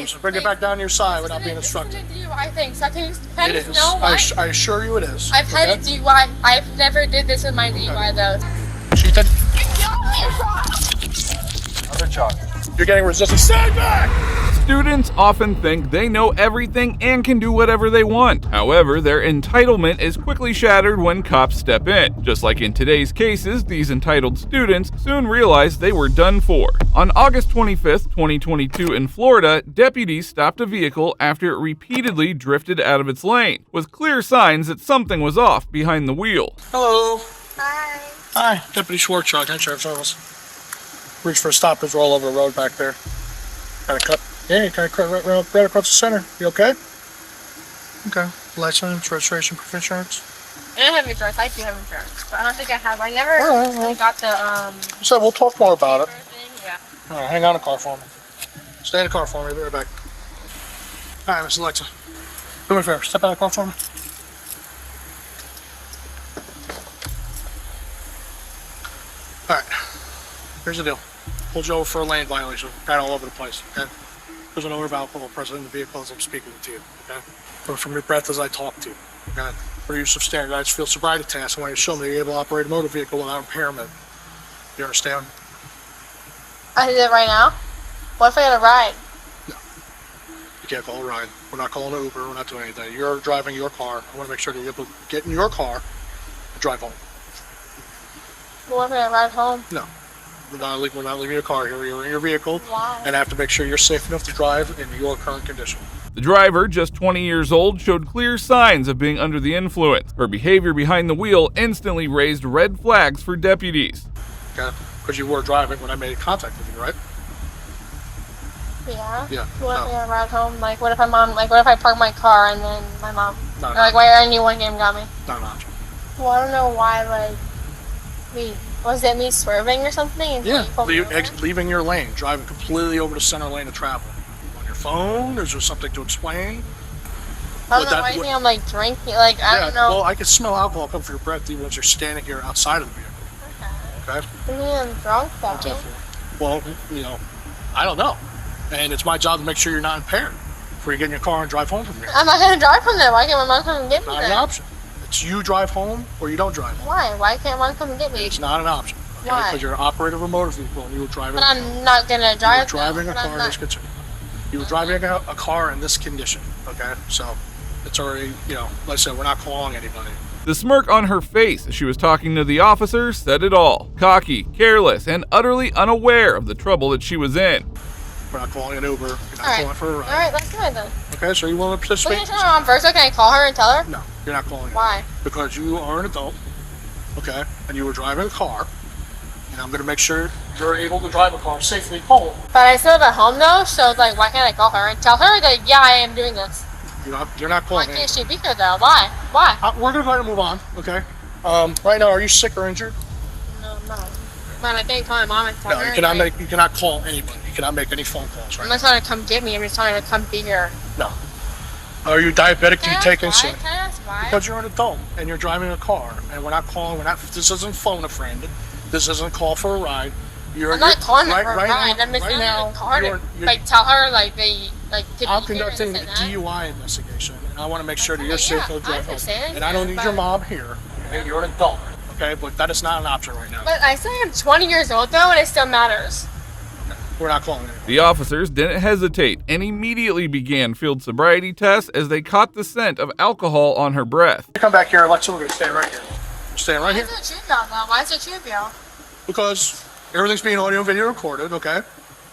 moves. Bring it back down to your side without being instructed. It's a DUI thing, so can It you is. know why? I assure you it is. I've had a DUI. I've never did this with my DUI though. She did. Another charge. You're getting resistance. Stand back! Students often think they know everything and can do whatever they want. However, their entitlement is quickly shattered when cops step in. Just like in today's cases, these entitled students soon realized they were done for. On August 25th, 2022 in Florida, deputies stopped a vehicle after it repeatedly drifted out of its lane, with clear signs that something was off behind the wheel. Hello. Hi. Hi. Deputy Schwartz, County Sheriff's Office. Reach for a stoppage roll over the road back there. Kind of cut. Yeah, you kind of cut right across the center. You okay? Okay. License, registration, proof of insurance. I don't have insurance. I do have insurance, but I don't think I have. I never All right. got the So we'll talk more about it. thing. Yeah. All right, hang on in the car for me. Stay in the car for me. I'll be right back. All right, Miss Alexa. Do me a favor. Step out of the car for me. All right. Here's the deal. Pulled you over for a lane violation. Got all over the place. Okay. There's an odor of alcohol present in the vehicle as I'm speaking to you. Okay. Or from your breath as I talk to you. Okay. For use of standardized field sobriety tests, I want you to show me that you're able to operate a motor vehicle without impairment. You understand? I did it right now. What if I got a ride? You can't call a ride. We're not calling an Uber. We're not doing anything. You're driving your car. I want to make sure that you're able to get in your car and drive home. What if I got a ride home? No. We're not leaving your car here. You're in your vehicle. Why? And I have to make sure you're safe enough to drive in your current condition. The driver, just 20 years old, showed clear signs of being under the influence. Her behavior behind the wheel instantly raised red flags for deputies. Okay? Because you were driving when I made contact with you, right? Yeah. Yeah. What if I No. got a ride home? Like, what if what if I park my car and then my mom? No, Or, no. like, why anyone game got me? Not an option. Well, I don't know why. Like, was it me swerving or something? And Yeah. you pulled me over? Leaving your lane, driving completely over the center lane of travel. On your phone? Is there something to explain? I don't know why you think I'm like drinking. Like, I don't know. Well, I can smell alcohol come from your breath even as you're standing here outside of the vehicle. Okay? I mean, I'm drunk though. Well, you know, I don't know. And it's my job to make sure you're not impaired before you get in your car and drive home from here. I'm not gonna drive from there. Why can't my mom come and get me Not an then? option. It's you drive home or you don't drive home. Why? Why can't mom come and get me? It's not an option. Okay? Why? Because you're an operator of a motor vehicle and you were driving. But I'm not gonna drive. You were driving though, a but I'm car in not- this condition. You were driving a car in this condition. Okay, so it's already, you know, like I said, we're not calling anybody. The smirk on her face as she was talking to the officer said it all. Cocky, careless, and utterly unaware of the trouble that she was in. We're not calling an Uber. You're not Alright. calling for a ride. Alright, let's do it then. Okay, so you want to Wait, participate? can I tell my mom first? So can I call her and tell her? No, you're not calling. Why? Because you are an adult. Okay, and you were driving a car, and I'm going to make sure you're able to drive a car safely home. But I still live at home though, so like, why can't I call her and tell her that yeah, I am doing this? You're not Why calling. can't she be here though? Why? Why? We're going to go ahead and move on. Okay. Right now, are you sick or injured? No, I'm not. Man, I can't call my mom and tell No, her. you cannot like, make. You cannot call anybody. You cannot make any phone calls right I'm now. not trying to come get me. I'm just trying to come be here. No. Are you diabetic? Do Can you I take ask why? insulin? Can I ask why? Because you're an adult and you're driving a car, and we're not calling. This isn't phone a friend. This isn't call for a ride. I'm not calling her for a ride. Now, I'm just right going now, to call her you're- to like tell her like they like to I'm be here and conducting this a and that. DUI investigation, and I want to make sure that Okay, you're safe yeah, to drive I home. understand, And I don't need but- your mom here. Okay? You're an adult, okay? But that is not an option right now. But I still am 20 years old though, and it still matters. We're not calling it. The officers didn't hesitate and immediately began field sobriety tests as they caught the scent of alcohol on her breath. Come back here, Alexa. We're going to stay right here. We're staying right Why here is it a true bill though? Why is it a true bill? because everything's being audio and video recorded, okay?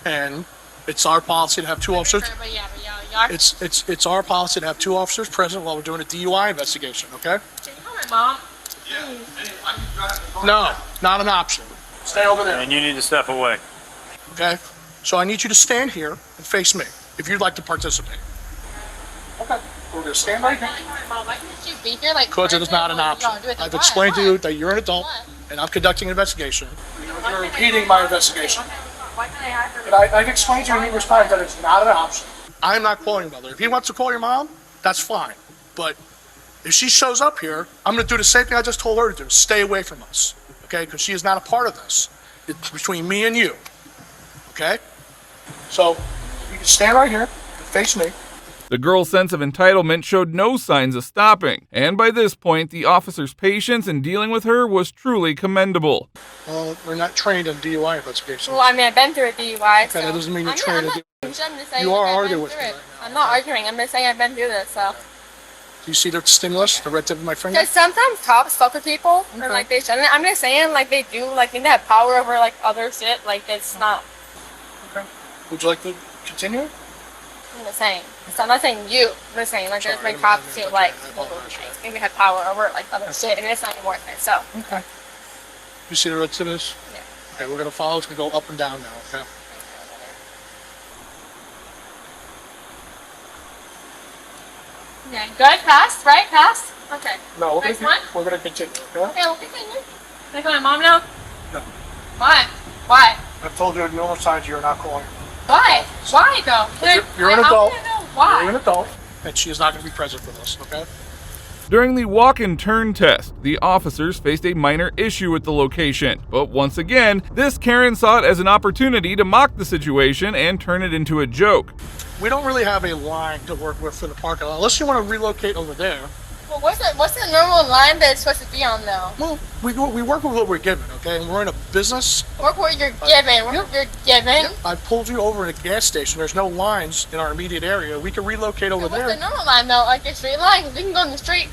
And it's our policy to have two officers. But yeah, y'all. It's our policy to have two officers present while we're doing a DUI investigation, okay? Can you call my mom? No, not an option. Stay over there, And you need to step away. okay? So I need you to stand here and face me if you'd like to participate. Okay, we're gonna stand right here. Mom, why can't you be here like? Because it is not an option. I've explained to you that you're an adult Why? and I'm conducting an investigation. You're impeding my investigation. Why can't I have her? And I've explained to you numerous times that it's not an option. I'm not calling your mother. If he wants to call your mom, that's fine. But if she shows up here, I'm going to do the same thing I just told her to do. Stay away from us, okay? Because she is not a part of this. It's between me and you, okay? So you can stand right here and Face me. The girl's sense of entitlement showed no signs of stopping, and by this point, the officer's patience in dealing with her was truly commendable. Well, we're not trained in DUI investigations. Well, I mean, I've been through a DUI, Okay, that doesn't mean you're I'm trained not, to I'm just saying You are I've been arguing with through me it. right now. I'm not arguing. I'm just saying I've been through this, so. Do you see the stimulus, the red tip of my finger? Because sometimes cops fuck with people, Okay. or like they shouldn't. I'm just saying, like they do, like they have power over like other shit. Like it's not. Okay. Would you like to continue? I'm just saying. So I'm not saying you. I'm just saying like there's Sorry, been I cops didn't who mean to like touch you. I apologize. maybe have power over like other shit, and it's not even worth it. So Okay. You see the red tip is? yeah. Okay, we're gonna follow. It's gonna go up and down now. Okay. Yeah. Good. Pass. Right. Pass. Okay. No, we're Next gonna, one? we're gonna continue. Okay. Okay. We'll continue. Can I call my mom now? No. Why? Why? I've told you numerous times you're not calling. Why? Why though? You're an I adult. wanna know why? You're an adult, and she is not gonna be present for this. Okay. During the walk and turn test, the officers faced a minor issue with the location, but once again, this Karen saw it as an opportunity to mock the situation and turn it into a joke. We don't really have a line to work with for the parking lot, unless you want to relocate over there. Well, what's the normal line that it's supposed to be on though? Well, we work with what we're given, okay? And we're in a business. Work what you're given. Work what you're given. I pulled you over in a gas station. There's no lines in our immediate area. We can relocate over What's the there. normal line though? Like a straight line? 'Cause we can go on the street.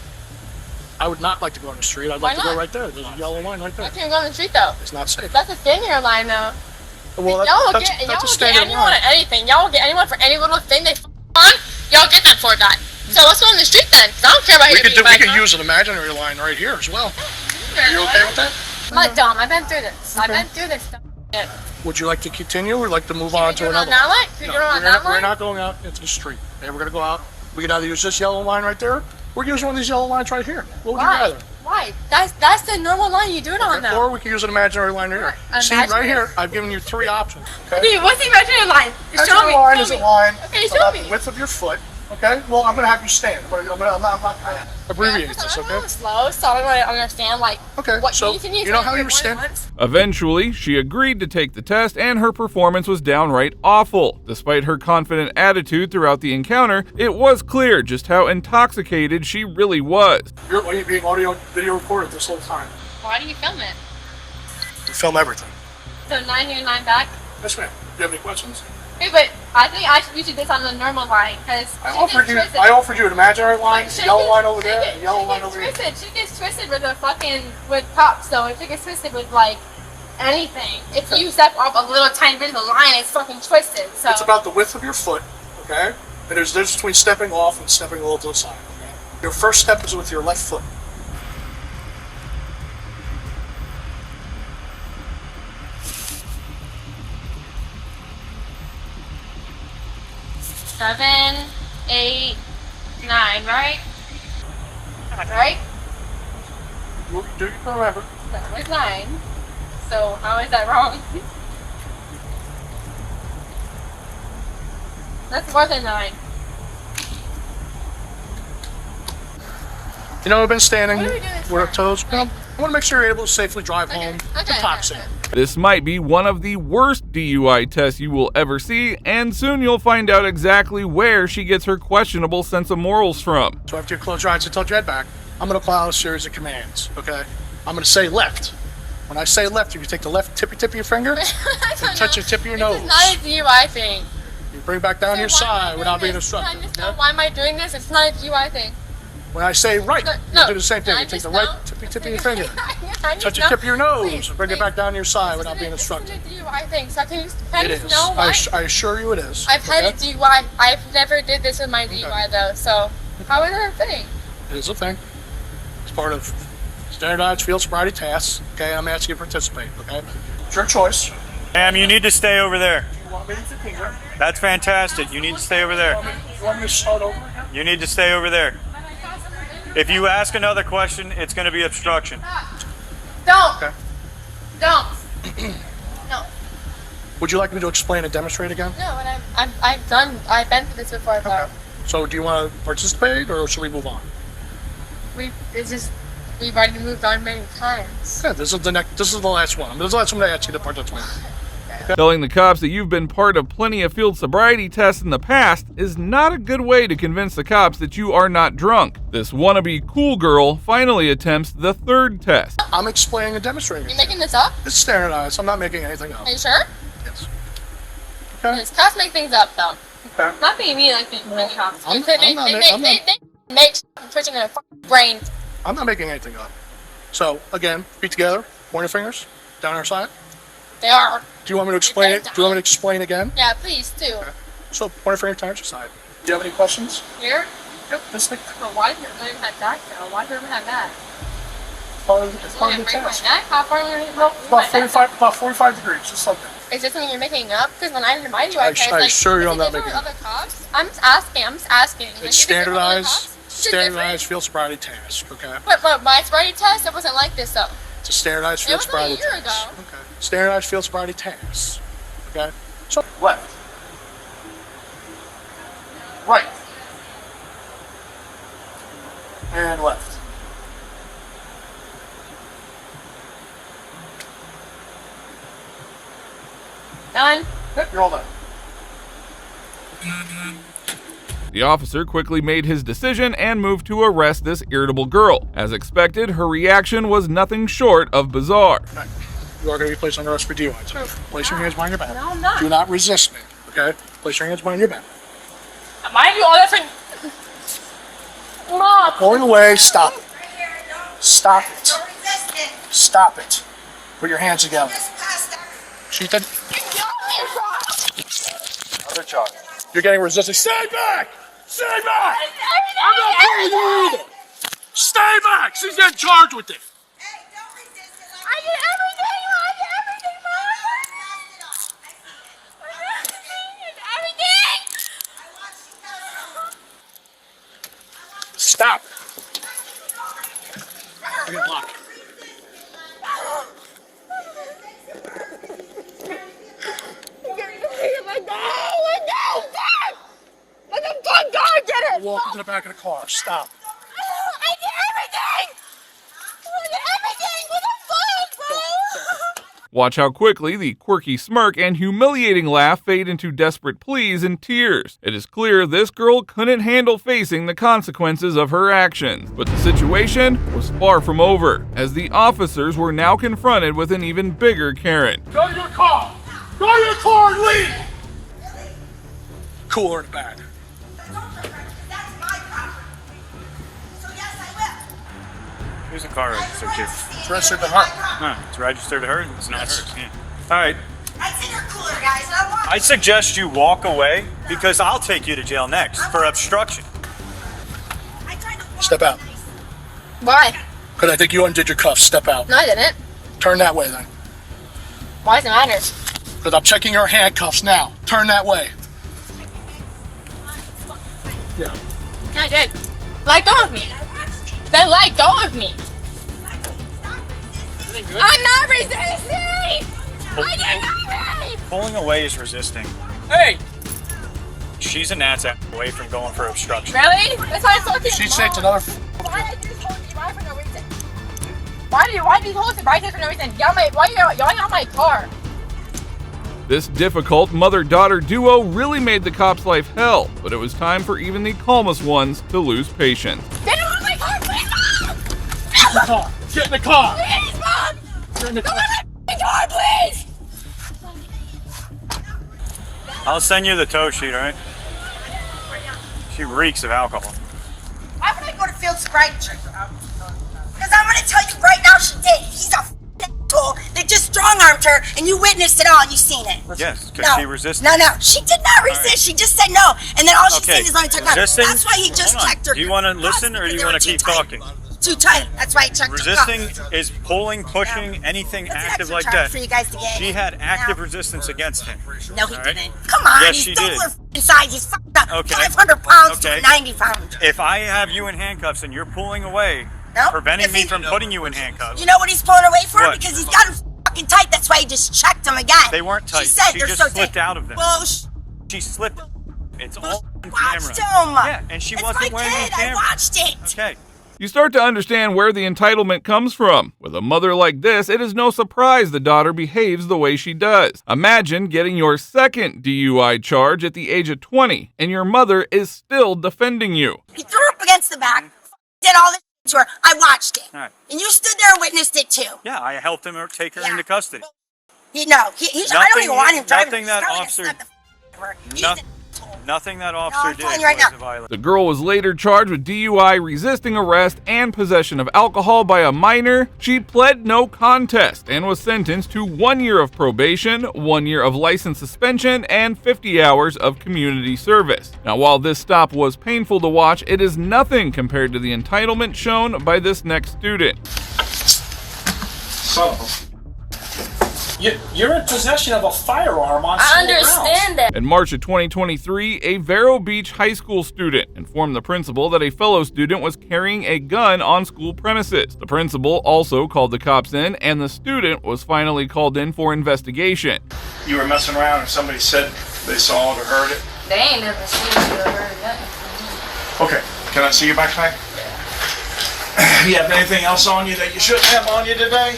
I would not like to go on the street. I'd Why like to go not? right there. There's a yellow line right Why there. can't we go on the street though? It's not safe. That's a senior line though. Well, Y'all will that's get a y'all will get standard anyone line. on anything. Y'all will get anyone for any little thing they on. Y'all get that for that. So let's go on the street then. 'Cause I don't care about We your could bike, huh? use an imaginary line right here as well. Are you okay with that? I'm not dumb. I've been through this. I've Okay. been through this stuff. Yeah. Would you like to continue or like to move on to You're on another that one? line? You're No, on we're that not, we're line? not going out into the street. Okay, we're gonna go out. We can either use this yellow line right there, or use one of these yellow lines right here. What would you Why? rather? Why? That's the normal line you do it on though. Or we can use an imaginary line right here. See, right Imaginary? here, I've given you 3 options. Okay? Dude, what's the imaginary line? Just show Imaginary me. line show is a me. line Okay, show about me. the width of your foot. Okay? Well, I'm gonna have you stand. I'm not gonna abbreviate this. I'm a Okay? little slow, so I don't really understand like Okay. what So can you know how say you more stand? than once? Eventually, she agreed to take the test, and her performance was downright awful. Despite her confident attitude throughout the encounter, it was clear just how intoxicated she really was. You're being audio video recorded this whole time. Why do you film it? You film everything. So 9 here, 9 back. Yes, ma'am. Do you have any questions? Hey, but I think we should do this on the normal line because I offered you an imaginary line, yellow line over there, and yellow line over here. She gets twisted with with cops. So if she gets twisted with like anything, if you step off a little tiny bit of the line, it's fucking twisted. So It's about the width of your foot, okay? And there's a difference between stepping off and stepping a little to the side, okay? Your first step is with your left foot. seven, 8, 9, right? Right? Do you remember? That was 9. So how is that wrong? That's more than 9. You know, I've been standing. What are we doing this We're for? up toes. I want to make sure you're able to safely drive home. It's Okay. toxic. This might be one of the worst DUI tests you will ever see, and soon you'll find out exactly where she gets her questionable sense of morals from. So after you close your eyes and tilt your head back, I'm going to call out a series of commands, okay? I'm going to say left. When I say left, you can take the left tip of your finger, touch your tip of your nose. It's not a DUI thing. You bring back down your side without being obstructed. okay? Why am I doing this? It's not a DUI thing. When I say right, No, you do the same thing. I You take just the right know. tip of your finger. I Touch just your tip of your nose. Please, Bring it please. back down your side without This being isn't obstructed. a DUI thing. So can It you is. know why? I assure you it is. I've had a okay? DUI. I've never did this with my DUI though. So how is it a thing? It is a thing. It's part of standardized field sobriety tasks. Okay, I'm asking you to participate. Okay, it's your choice. Ma'am, you need to stay over there. You want me to continue? That's fantastic. You need to stay over there. You want me to start over again? You need to stay over there. If you ask another question, it's going to be obstruction. Don't. Okay. Don't. No. Would you like me to explain and demonstrate again? No. And I've been through this before. Though. So, do you want to participate, or should we move on? We've already moved on many times. Okay, this is the last one. This is the last one I ask you to participate. Telling the cops that you've been part of plenty of field sobriety tests in the past is not a good way to convince the cops that you are not drunk. This wannabe cool girl finally attempts the third test. I'm explaining and demonstrating. You making this up? It's standardized. I'm not making anything up. Are you sure? Yes. Okay. Because cops make things up, though. Okay. Not being me like the cops. I'm They make twitching in their fucking brain. I'm not making anything up. So, again, feet together, point your fingers, down our side. They are. Do you want me to explain it? Do you want me to explain again? Yeah, please, too. Okay. So, point your finger down your side. Do you have any questions? Here? Yep, this thing. But why did you even have that, though? Why did you even have that? It's part of the Break my test. neck? How far are you About 45 degrees, just like that. Is this something you're making up? Because when I remind you, I assure you I'm not making making other cops? I'm just asking. Like, It's is it different from other standardized, cops? Is it different? standardized field sobriety task, okay? But my sobriety test, it wasn't like this, though. It's a standardized It field was like a sobriety year task. ago. Okay. Standardized field sobriety task, okay? So, left. Right. And left. Done. Yep, you're all done. The officer quickly made his decision and moved to arrest this irritable girl. As expected, her reaction was nothing short of bizarre. Right. You are going to be placed under arrest for DUI. So place your hands behind your back. No, I'm not. Do not resist me, okay? Place your hands behind your back. Mind you, all different. Mom. Pulling away, stop it. Stop it. Stop it. Put your hands together. She did. Other charge. You're getting resisted. Stay back! Stay back! I'm not pulling you either. Stay back! She's getting charged with it. I did everything, Mom! Everything! Stop. I get locked. Walk into the back of the car. Stop. I did everything! I did everything! What the fuck, bro? Watch how quickly the quirky smirk and humiliating laugh fade into desperate pleas and tears. It is clear this girl couldn't handle facing the consequences of her actions. But the situation was far from over, as the officers were now confronted with an even bigger Karen. Go to your car. Go to your car and leave. Cooler in the back. Who's the car registered to? It's registered to her. Huh, it's registered to her? It's not hers. Yeah. All right. That's in your cooler, guys. And I want I suggest you walk away because I'll take you to jail next for obstruction. I tried to Step out. Why? Because I think you undid your cuffs. Step out. No, I didn't. Turn that way then. Why does it matter? Because I'm checking your handcuffs now. Turn that way. Yeah. Yeah, I did. Let go of me. Then let go of me. I'm not resisting! I did nothing! Pulling away is resisting. Hey! She's a gnat's ass away from going for obstruction. Really? That's why I'm so confused. She said another. Why did you hold me right for no reason? Why do you hold me right for no reason? Why are you yelling on my car? This difficult mother-daughter duo really made the cops' life hell, but it was time for even the calmest ones to lose patience. Get out of my car, please, Mom! Get in the car. Get in the car. Please, Mom! Get in the Go car. in my car, please! I'll send you the tow sheet, all right? She reeks of alcohol. Why would I go to field sobriety check? Because I'm going to tell you right now she did. He's a asshole that just strong-armed her, and you witnessed it all, and you seen it. Yes, because No. she resisted. No, she did not resist. right. She just said no, and then all she Okay, said is let me talk about it. resisting- That's why he just hold on. checked her. Do you want to listen or do you want to keep talking? Too tight. That's why he checked Resisting her. cuffs. is pulling, pushing, anything That's an active extra like charge that. for you guys to get. She had active Now. resistance against him. No, he all right? didn't. Come on, Yes, he's she double did. her f***ing size. He's fucked up. Okay. 500 pounds Okay. to 90 pounds. If I have you in handcuffs and you're pulling away, No, preventing if me he- from putting you in handcuffs, You know what he's pulling away for? What? Because he's got him fucking tight. That's why he just checked him again. They weren't tight. She said She they're just so slipped tight. out of them. Well, she slipped. It's all on watched camera. him. Yeah, and she It's wasn't my wearing kid. the camera. I watched it. Okay. You start to understand where the entitlement comes from. With a mother like this, it is no surprise the daughter behaves the way she does. Imagine getting your second DUI charge at the age of 20, and your mother is still defending you. He threw her up against the back, did all this to her. I watched it. All right. And you stood there and witnessed it too. Yeah, I helped him take her Yeah. into custody. He's I don't even want him driving. Nothing that officer- No, Nothing that officer I'm did telling was you right now. a violation. The girl was later charged with DUI, resisting arrest, and possession of alcohol by a minor. She pled no contest and was sentenced to 1 year of probation, 1 year of license suspension, and 50 hours of community service. Now, while this stop was painful to watch, it is nothing compared to the entitlement shown by this next student. Son of a... You're in possession of a firearm on I school understand that. In March of 2023, a Vero Beach high school student informed the principal that a fellow student was carrying a gun on school premises. The principal also called the cops in, and the student was finally called in for investigation. You were messing around and somebody said they saw it or heard it? They ain't never seen it or heard nothing. Okay, can I see your backpack? You have anything else on you that you shouldn't have on you today?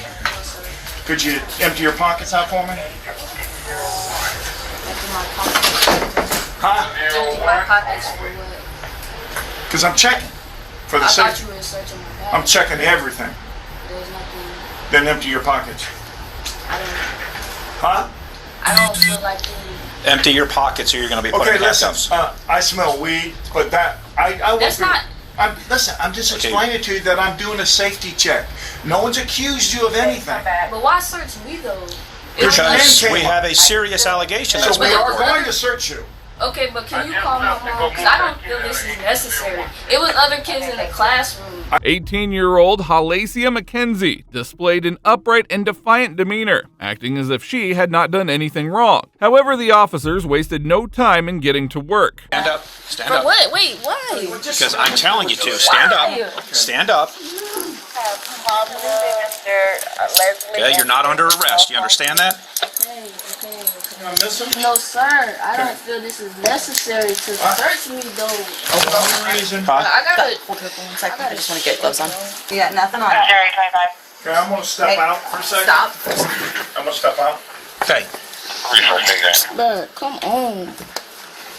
Could you empty your pockets out for me? Huh? My pockets for what? Because I'm checking for the I thought safety. you were searching my bag. I'm checking everything. There's nothing. Then empty your pockets. Huh? I don't feel like you. Empty your pockets or you're going to be put Okay, in listen. handcuffs. I smell weed, but that I That's won't not. I'm just Okay. explaining to you that I'm doing a safety check. No one's accused you of anything. But why search me though? Because Because came we up. have a serious allegation. So That's we what are going to search you. Okay, but can you call my mom? Because I don't feel this is necessary. It was other kids in the classroom. 18-year-old Halacia McKenzie displayed an upright and defiant demeanor, acting as if she had not done anything wrong. However, the officers wasted no time in getting to work. Stand up. Stand For up. what? Wait, why? Because I'm telling you to. Stand up. Stand up. Okay, you're not under arrest. You understand that? No, sir. I don't feel this is necessary to search me though. I gotta. I just want to get close on. You got nothing on. Okay, I'm gonna step out for a second. Stop. I'm gonna step out. Okay. Look, come on.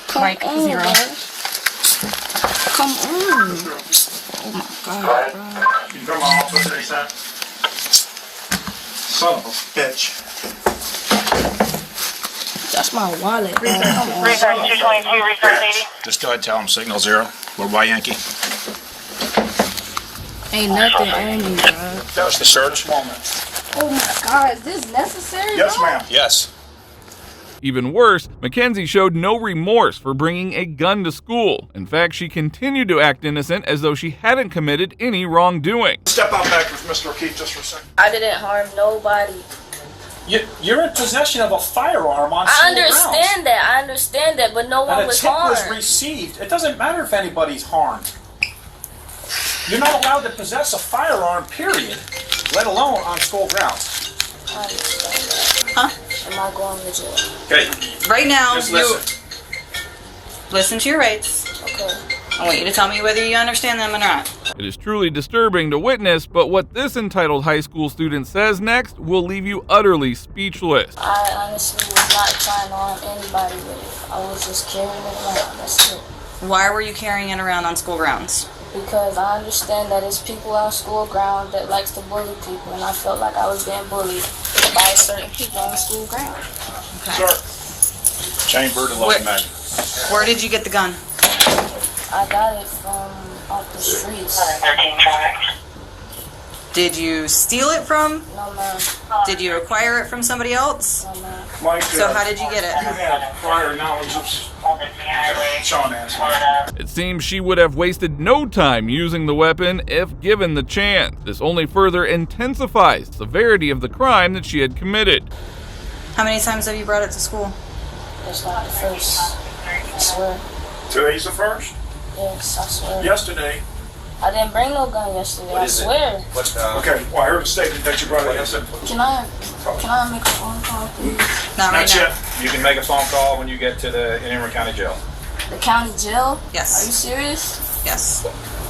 Come Mike, on, 0. bro. Come on. Oh my God, bro. You come on, what's that? Son of a bitch. That's my wallet, bro. Come on. Resource 222, resource 80. Just go ahead and tell them signal 0. We're by Yankee. Ain't nothing on you, bro. That was the search? Oh my God, is this necessary? Yes, bro? ma'am. Yes. Even worse, Mackenzie showed no remorse for bringing a gun to school. In fact, she continued to act innocent as though she hadn't committed any wrongdoing. Step out back with Mr. O'Keefe just for a second. I didn't harm nobody. You're in possession of a firearm on I school understand that. I understand that, but no grounds. one And a was tip was harmed. received. It doesn't matter if anybody's harmed. You're not allowed to possess a firearm, period, let alone on school grounds. I understand that. Am I going to jail? Okay. Right now, Just you listen. listen to your rights. Okay. I want you to tell me whether you understand them or not. It is truly disturbing to witness, but what this entitled high school student says next will leave you utterly speechless. I honestly was not trying to harm anybody with it. I was just carrying it around. That's it. Why were you carrying it around on school grounds? Because I understand that it's people on school ground that likes to bully people, and I felt like I was being bullied by certain people on the school ground. Sir. Chambered and What- loaded mag. Where did you get the gun? I got it from off the streets. 13 traffic. Did you steal it from? No, ma'am. Did you acquire it from somebody else? No, ma'am. Mike, So how did you get you it? have prior knowledge of Sean asked me. It seems she would have wasted no time using the weapon if given the chance. This only further intensifies the severity of the crime that she had committed. How many times have you brought it to school? That's not the first. I swear. Today's the first? Yes, I swear. Yesterday. I didn't bring no gun yesterday. I swear. Okay, well, I heard a statement that you brought it yesterday. Can I make a phone call, please? Not right Not now. yet. You can make a phone call when you get to the Indian River County Jail. The county jail? Are you Yes. serious? Yes.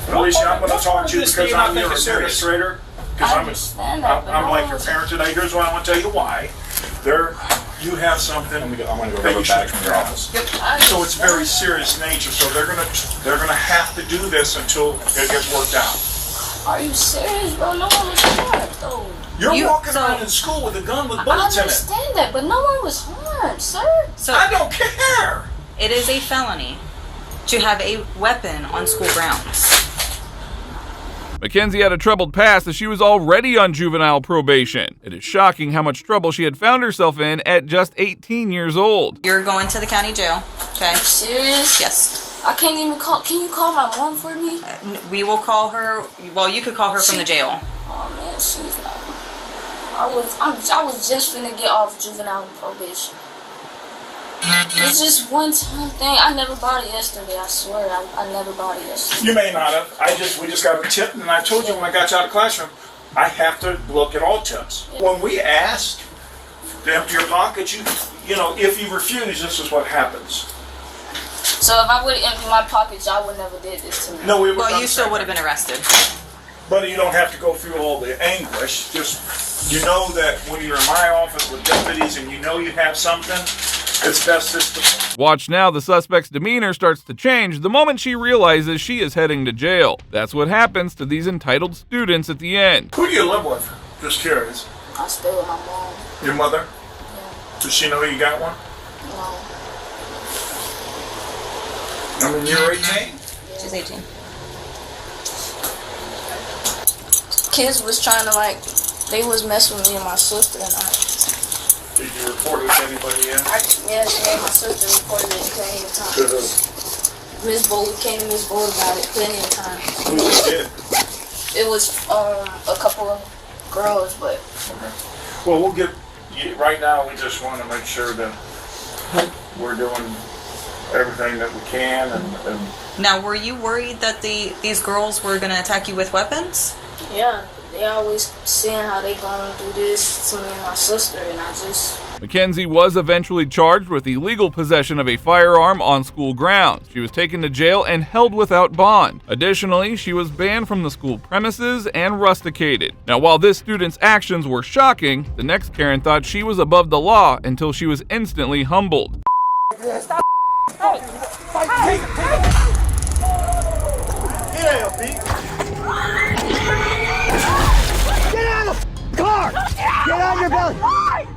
Alicia, I'm going to talk to you This because do you not I'm think your is serious? administrator. Because I understand that, but I'm no like your one's- parent today. Here's what I want to tell you why. You have something I'm gonna go that rub you it back should from your office. So it's very serious nature. So they're gonna have to do this until it gets worked out. Are you serious, bro? No one was harmed, though. You're walking around in school with a gun with I bullets in it. understand that, but no one was harmed, sir. So I don't care. it is a felony to have a weapon on school grounds. Mackenzie had a troubled past as she was already on juvenile probation. It is shocking how much trouble she had found herself in at just 18 years old. You're going to the county jail. Okay. Serious? Yes. I can't even call. Can you call my mom for me? We will call her. Well, you could call her from the jail. Oh man, she's not. I was just finna get off juvenile probation. It's just one time thing. I never bought it yesterday. I swear, I never bought it yesterday. You may not have. We just got a tip, and I told you when I got you out of the classroom, I have to look at all tips. When we ask to empty your pockets, you know, if you refuse, this is what happens. So if I would have emptied my pockets, y'all would never did this to me. No, we would. Well, you still would have been arrested. But you don't have to go through all the anguish. Just you know that when you're in my office with deputies and you know you have something, it's best just to. Watch now, the suspect's demeanor starts to change the moment she realizes she is heading to jail. That's what happens to these entitled students at the end. Who do you live with? Just curious. I stay with my mom. Your mother? Yeah. Does she know you got one? No. I mean, you're 18? She's 18. Kids was trying to they was messing with me and my sister and I. Did you report it to anybody yet? Yes, me and my sister reported it plenty of times. To who? Miss Bowl, we came to Miss Bowl about it plenty of times. Who did? It was a couple of girls, but Well, we'll get. Right now, we just want to make sure that we're doing everything that we can, and Now, were you worried that these girls were going to attack you with weapons? yeah, they always saying how they gonna do this to me and my sister, and I just. Mackenzie was eventually charged with illegal possession of a firearm on school grounds. She was taken to jail and held without bond. Additionally, she was banned from the school premises and rusticated. Now, while this student's actions were shocking, the next Karen thought she was above the law until she was instantly humbled. Get out, Pete. Get out of the car! Get on your belly!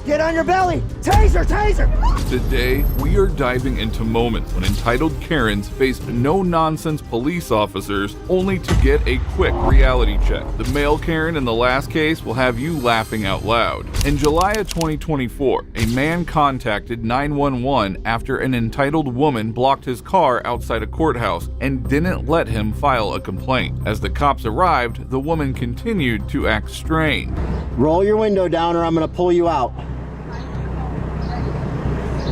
Get on your belly! Taser! Taser! Today, we are diving into moments when entitled Karens faced no-nonsense police officers only to get a quick reality check. The male Karen in the last case will have you laughing out loud. In July of 2024, a man contacted 911 after an entitled woman blocked his car outside a courthouse and didn't let him file a complaint. As the cops arrived, the woman continued to act strained. Roll your window down or I'm gonna pull you out.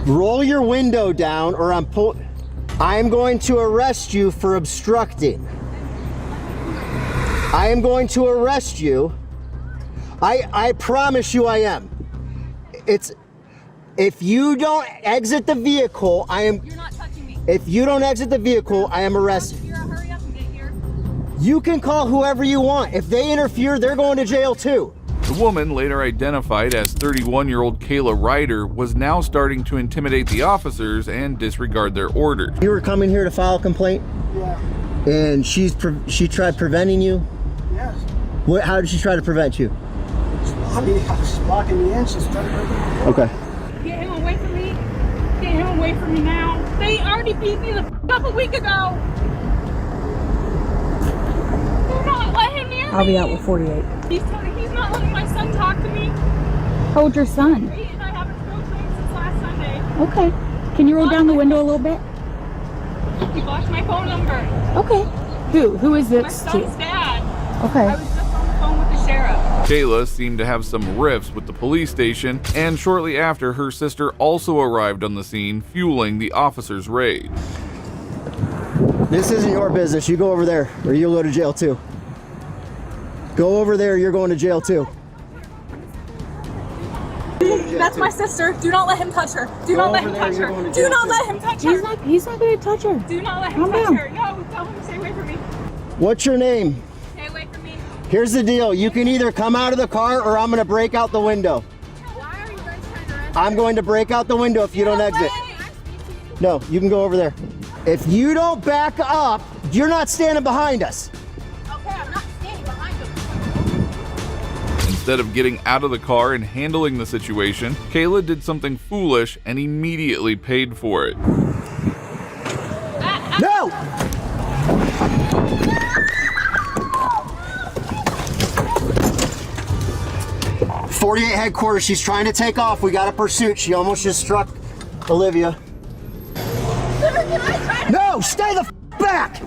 Roll your window down or I am going to arrest you for obstructing. I am going to arrest you. I promise you I am. If you don't exit the vehicle, You're not touching me. If you don't exit the vehicle, I am arrested. Hurry up and get here. You can call whoever you want. If they interfere, they're going to jail too. The woman, later identified as 31-year-old Kayla Ryder, was now starting to intimidate the officers and disregard their orders. You were coming here to file a complaint? Yeah. And she tried preventing you? Yes. How did she try to prevent you? She's blocking me in. She's trying to break me. Okay. Get him away from me. Get him away from me now. They already beat me the f up a week ago. Do not let him near me. I'll be out with 48. He's not letting my son talk to me. How old's your son? And I haven't spoken to him since last Sunday. Okay. Can you roll down the window a little bit? He blocked my phone number. Okay. Who is My this to? son's dad. Okay. I was just on the phone with the sheriff. Kayla seemed to have some rifts with the police station, and shortly after, her sister also arrived on the scene, fueling the officers' raid. This isn't your business. You go over there or you'll go to jail too. Go over there, you're going to jail too. That's my sister. Do not let him touch her. Do not let him touch her. Do not let him touch her. He's not going to touch her. Do not let him Calm touch down. her. No, tell him to stay away from me. What's your name? Stay away from me. Here's the deal. You can either come out of the car or I'm going to break out the window. Why are you guys trying to arrest I'm going to break out the window if you don't exit. No, you can go over there. If you don't back up, you're not standing behind us. Okay, I'm not standing behind you. Instead of getting out of the car and handling the situation, Kayla did something foolish and immediately paid for it. No! .48 headquarters, she's trying to take off. We got a pursuit. She almost just struck Olivia. No, stay the back!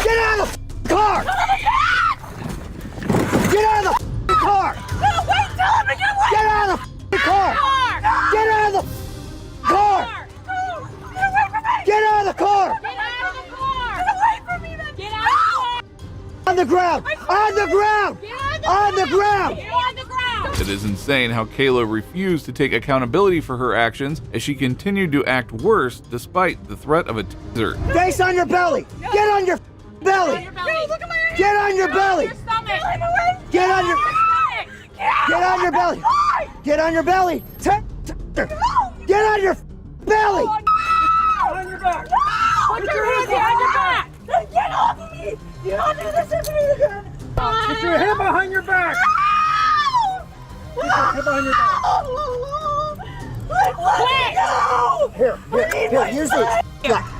Get out of the car! Get out of the car! No, wait, tell him to get away! Get out of the car! Get out of the car! Get away from me! Get out of the car! Get out of the car! Get away from me, then! Get out of the car! On the ground! On the ground! On the ground! Get on the ground! It is insane how Kayla refused to take accountability for her actions as she continued to act worse despite the threat of a taser. Face on your belly! Get on your belly! No, look at my Get on your belly! Your stomach! Get on your Get on your belly! Get on your belly! Get on your belly! On your back! Put your hands behind your back! Get off of me! You don't do this to me again! Put your hand behind your back. Put your hand behind your back. Let me go! Here, here's the...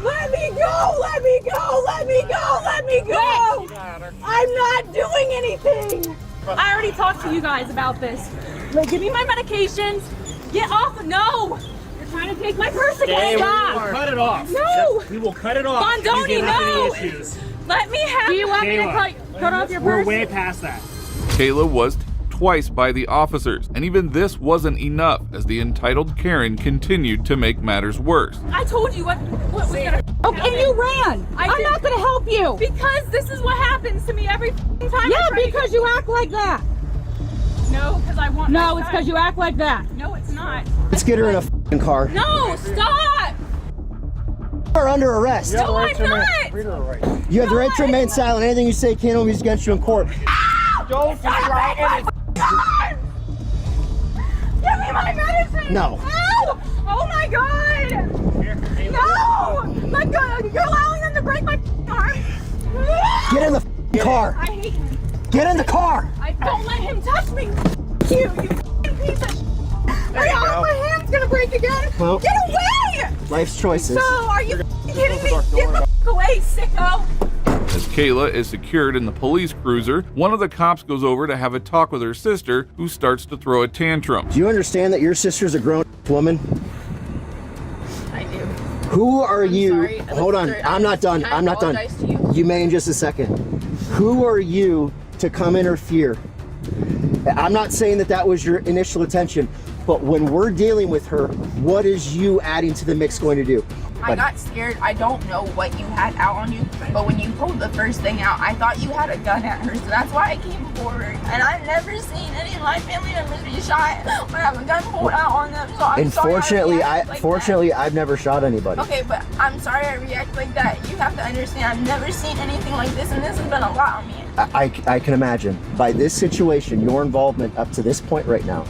Let me go! Let me go! Let me go! Let me go! I'm not doing anything! I already talked to you guys about this. Like, give me my medications. Get off. No! You're trying to take my purse again. Stop! Cut it off. No! We will cut it off. Bondoni, no! Let me have. Do you want me to cut off your purse? We're way past that. Kayla was twice by the officers, and even this wasn't enough as the entitled Karen continued to make matters worse. I told you what was gonna. Okay, and you ran. I'm not gonna help you. Because this is what happens to me every time. Yeah, because you act like that. No, because I want. No, it's because you act like that. No, it's not. Let's get her in a f***ing car. No, stop! You're under arrest. No, I'm not. You have the right to remain silent. Anything you say can't be used against you in court. Don't try anything. Give me my medicine! No. No! Oh my god! No! Let go! You're allowing them to break my arm! Get in the f***ing car. I hate him. Get in the car. I don't let him touch me! You f***ing piece of my hand's gonna break again! Well, Get away! Life's choices. So, are you kidding me? Get the f*** away, sicko! As Kayla is secured in the police cruiser, one of the cops goes over to have a talk with her sister, who starts to throw a tantrum. Do you understand that your sister's a grown woman? I do. Who are you? Sorry. Hold on. I'm not done. I'm not done. You may in just a second. Who are you to come interfere? I'm not saying that that was your initial intention, but when we're dealing with her, what is you adding to the mix going to do? I got scared. I don't know what you had out on you, but when you pulled the first thing out, I thought you had a gun at her, so that's why I came forward. And I've never seen any of my family members be shot when I have a gun pulled out on them. So I'm Fortunately, sorry I've never shot anybody. Okay, but I'm sorry I react like that. You have to understand, I've never seen anything like this, and this has been a lot on me. I can imagine. By this situation, your involvement up to this point right now,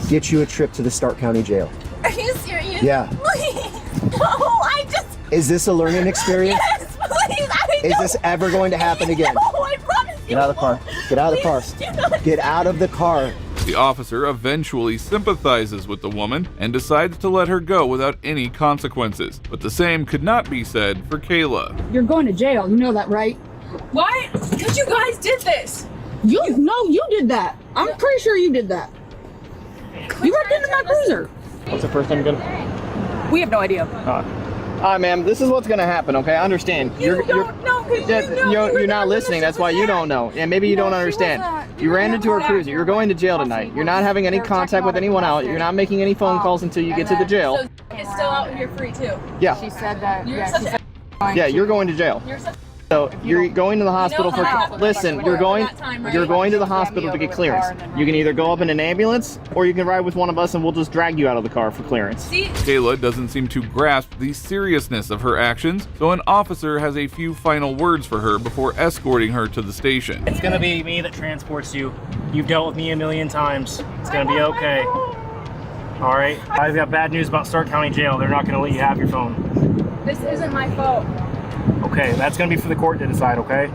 get you a trip to the Stark County Jail. Are you serious? Yeah. Please. No, I just... Is this a learning experience? Yes, please. Is this ever going to happen again? No, I promise you. Get out of the car. Get out of the car. Get out of the car. The officer eventually sympathizes with the woman and decides to let her go without any consequences. But the same could not be said for Kayla. You're going to jail. You know that, right? Why? Because you guys did this. You did that. I'm pretty sure you did that. You worked into my cruiser. What's the first thing good? We have no idea. All right, ma'am. This is what's gonna happen. Okay, I understand. You're not listening. That's why you don't know. And maybe you don't understand. You ran into her cruiser. You're going to jail tonight. You're not having any contact with anyone else. You're not making any phone calls until you get to the jail. So it's still out here free too. Yeah. She said that. You're such a Yeah, you're going to jail. You're such So you're going to the hospital for. Listen, you're going to the hospital to get clearance. You can either go up in an ambulance or you can ride with one of us, and we'll just drag you out of the car for clearance. Kayla doesn't seem to grasp the seriousness of her actions, so an officer has a few final words for her before escorting her to the station. It's gonna be me that transports you. You've dealt with me a million times. It's gonna be okay. All right. I've got bad news about Stark County Jail. They're not gonna let you have your phone. This isn't my fault. Okay, that's gonna be for the court to decide, okay?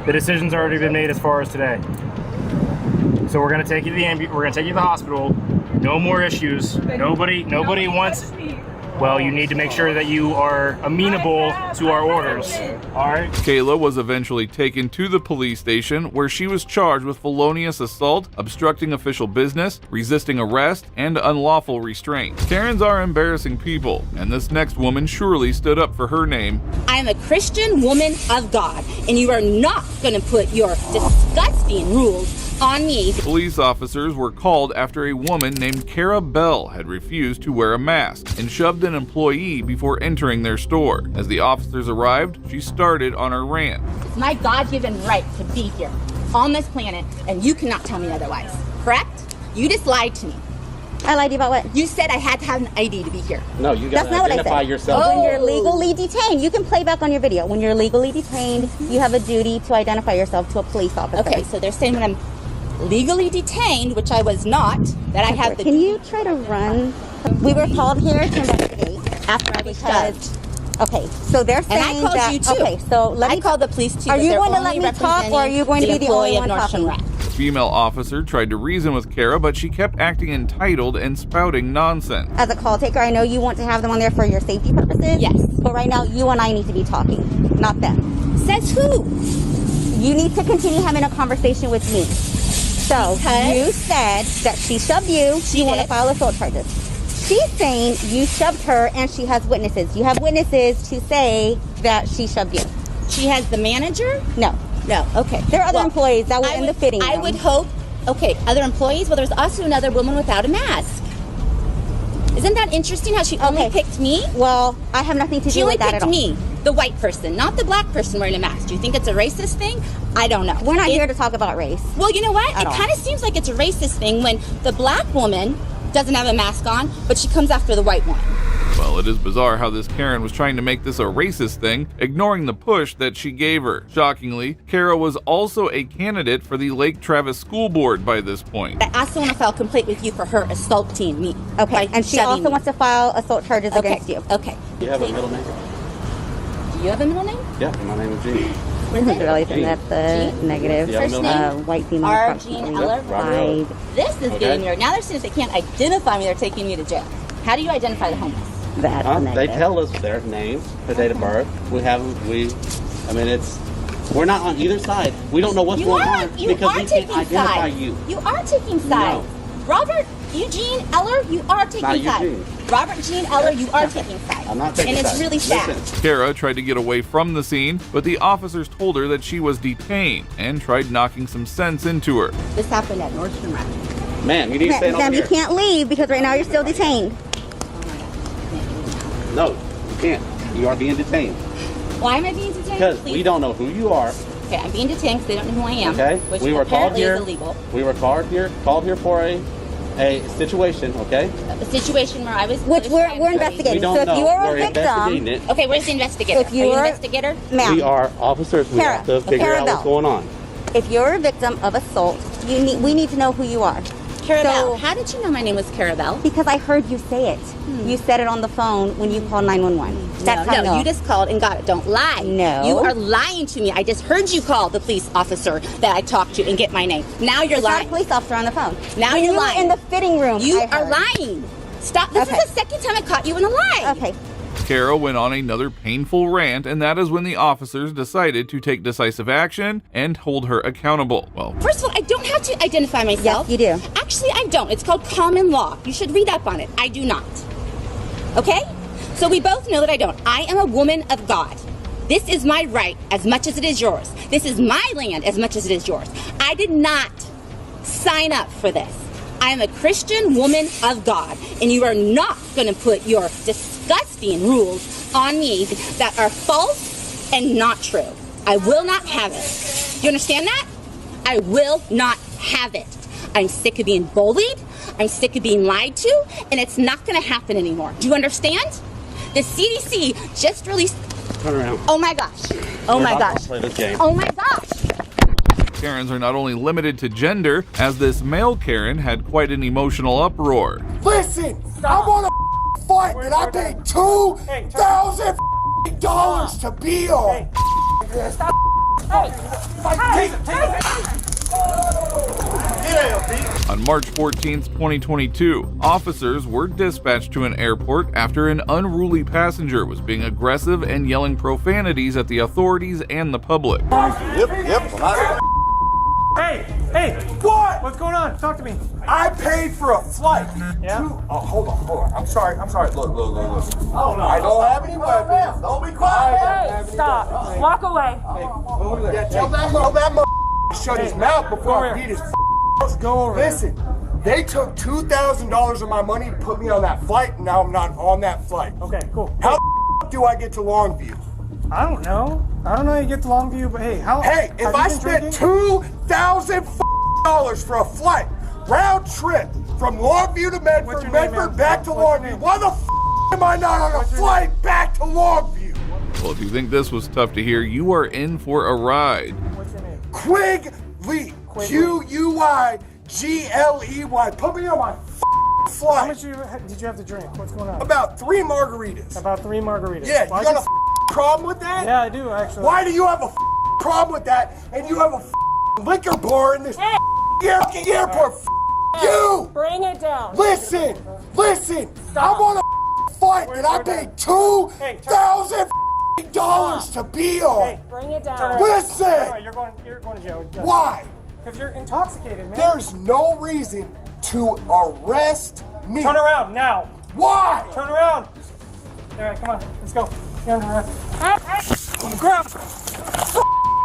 The decision's already been made as far as today. So we're gonna take you to the hospital. No more issues. Nobody wants. Well, you need to make sure that you are amenable to our orders. All right? Kayla was eventually taken to the police station where she was charged with felonious assault, obstructing official business, resisting arrest, and unlawful restraint. Karens are embarrassing people, and this next woman surely stood up for her name. I am a Christian woman of God, and you are not going to put your disgusting rules on me. Police officers were called after a woman named Cara Bell had refused to wear a mask and shoved an employee before entering their store. As the officers arrived, she started on her rant. It's my God-given right to be here on this planet, and you cannot tell me otherwise. Correct? You just lied to me. I lied to you about what? You said I had to have an ID to be here. No, you got to identify yourself. When you're legally detained, you can play back on your video. When you're legally detained, you have a duty to identify yourself to a police officer. Okay, so they're saying when I'm legally detained, which I was not, that I have the... Can you try to run? We were called here to investigate after I was shoved. Okay, so they're saying and I called that... you too. Okay, so I called the police too. Are you going to let me talk, or are you going to be the only one talking? The female officer tried to reason with Cara, but she kept acting entitled and spouting nonsense. As a call taker, I know you want to have them on there for your safety purposes. Yes. But right now, you and I need to be talking, not them. Says who? You need to continue having a conversation with me. So, you said that she shoved you. You want to file assault charges. She's saying you shoved her and she has witnesses. You have witnesses to say that she shoved you. She has the manager? No. No. Okay. There are other employees that were in the fitting room. I would hope. Okay, other employees? Well, there's also another woman without a mask. Isn't that interesting how she only picked me? Well, I have nothing to do with that at all. She only picked me, the white person, not the black person wearing a mask. Do you think it's a racist thing? I don't know. We're not here to talk about race. Well, you know what? It all. kind of seems like it's a racist thing when the black woman doesn't have a mask on, but she comes after the white one. Well, it is bizarre how this Karen was trying to make this a racist thing, ignoring the push that she gave her. Shockingly, Cara was also a candidate for the Lake Travis School Board by this point. I also want to file a complaint with you for her assaulting me. Okay, and she also wants to file assault charges against you. Okay. Do you have a middle name? Do you have a middle name? Yeah, my name is Gene. This is really that's the negative. First name? White female. R. Jean Eller. Right. This is getting weird. Now they're saying if they can't identify me, they're taking me to jail. How do you identify the homeless? That's they tell us their names, their date of birth. We're not on either side. We don't know what's going on because we can't identify you. You are taking sides. No. Robert Eugene Eller, you are taking sides. Robert Gene Eller, you are taking sides. I'm not taking sides. And it's really sad. Cara tried to get away from the scene, but the officers told her that she was detained and tried knocking some sense into her. This happened at Nordstrom Rack. Ma'am, you need to stay over here. You can't leave because right now you're still detained. No, you can't. You are being detained. Why am I being detained? Because we don't know who you are. Okay, I'm being detained because they don't know who I am. Okay, which we were called here. Is illegal. We were called here for a situation. Okay. A situation where I was. Which we're investigating. We don't so if know. you are we're a victim. Okay, where's the investigator? If you are you an investigator? Ma'am. We are officers. We have to figure out what's going on. If you're a victim of assault, we need to know who you are. Carabelle. How did you know my name was Carabelle? Because I heard you say it. You said it on the phone when you called 911. That's how I know. You just called and got it. Don't lie. No. You are lying to me. I just heard you call the police officer that I talked to and get my name. Now you're lying. Not a police officer on the phone. Now when you're you lying. Were in the fitting room. You are lying. Stop. This is the second time I caught you in a lie. Okay. Cara went on another painful rant, and that is when the officers decided to take decisive action and hold her accountable. Well, first of all, I don't have to identify myself. Yes, you do. Actually, I don't. It's called common law. You should read up on it. I do not. Okay? So we both know that I don't. I am a woman of God. This is my right as much as it is yours. This is my land as much as it is yours. I did not sign up for this. I am a Christian woman of God, and you are not going to put your disgusting rules on me that are false and not true. I will not have it. You understand that? I will not have it. I'm sick of being bullied. I'm sick of being lied to, and it's not going to happen anymore. Do you understand? The CDC just released. Turn around. Oh my gosh. Oh my gosh. Play this game. Oh my gosh. Karens are not only limited to gender, as this male Karen had quite an emotional uproar. Listen, I want to fight, and I paid $2,000 to be on. Stop. On March 14th, 2022, officers were dispatched to an airport after an unruly passenger was being aggressive and yelling profanities at the authorities and the public. Hey, What? what's going on? Talk to me. I paid for a flight. Yeah? Hold on. I'm sorry. Look. Oh, no. I don't have any weapons. Don't be quiet. Hey, stop. Walk away. Tell that mother to shut his mouth before I beat his Go over. Listen, they took $2,000 of my money to put me on that flight, and now I'm not on that flight. Okay, cool. How do I get to Longview? I don't know how you get to Longview, but hey, if I spent $2,000 for a flight, round trip, from Longview to Medford, Medford back to Longview, why the am I not on a flight back to Longview? Well, if you think this was tough to hear, you are in for a ride. What's your name? Quig Lee. Q-U-I-G-L-E-Y. Put me on my flight. How much did you have to drink? What's going on? About 3 margaritas. About 3 margaritas. Yeah, you got a problem with that? Yeah, I do, actually. Why do you have a problem with that, and you have a liquor bar in this airport? You! Bring it down. Listen! I'm on a flight that I paid $2,000 to be on. Hey, bring it down. Listen! You're going to jail. Why? Because you're intoxicated, man. There's no reason to arrest me. Turn around now. Why? Turn around. All right, come on. Let's go. You're on the ground.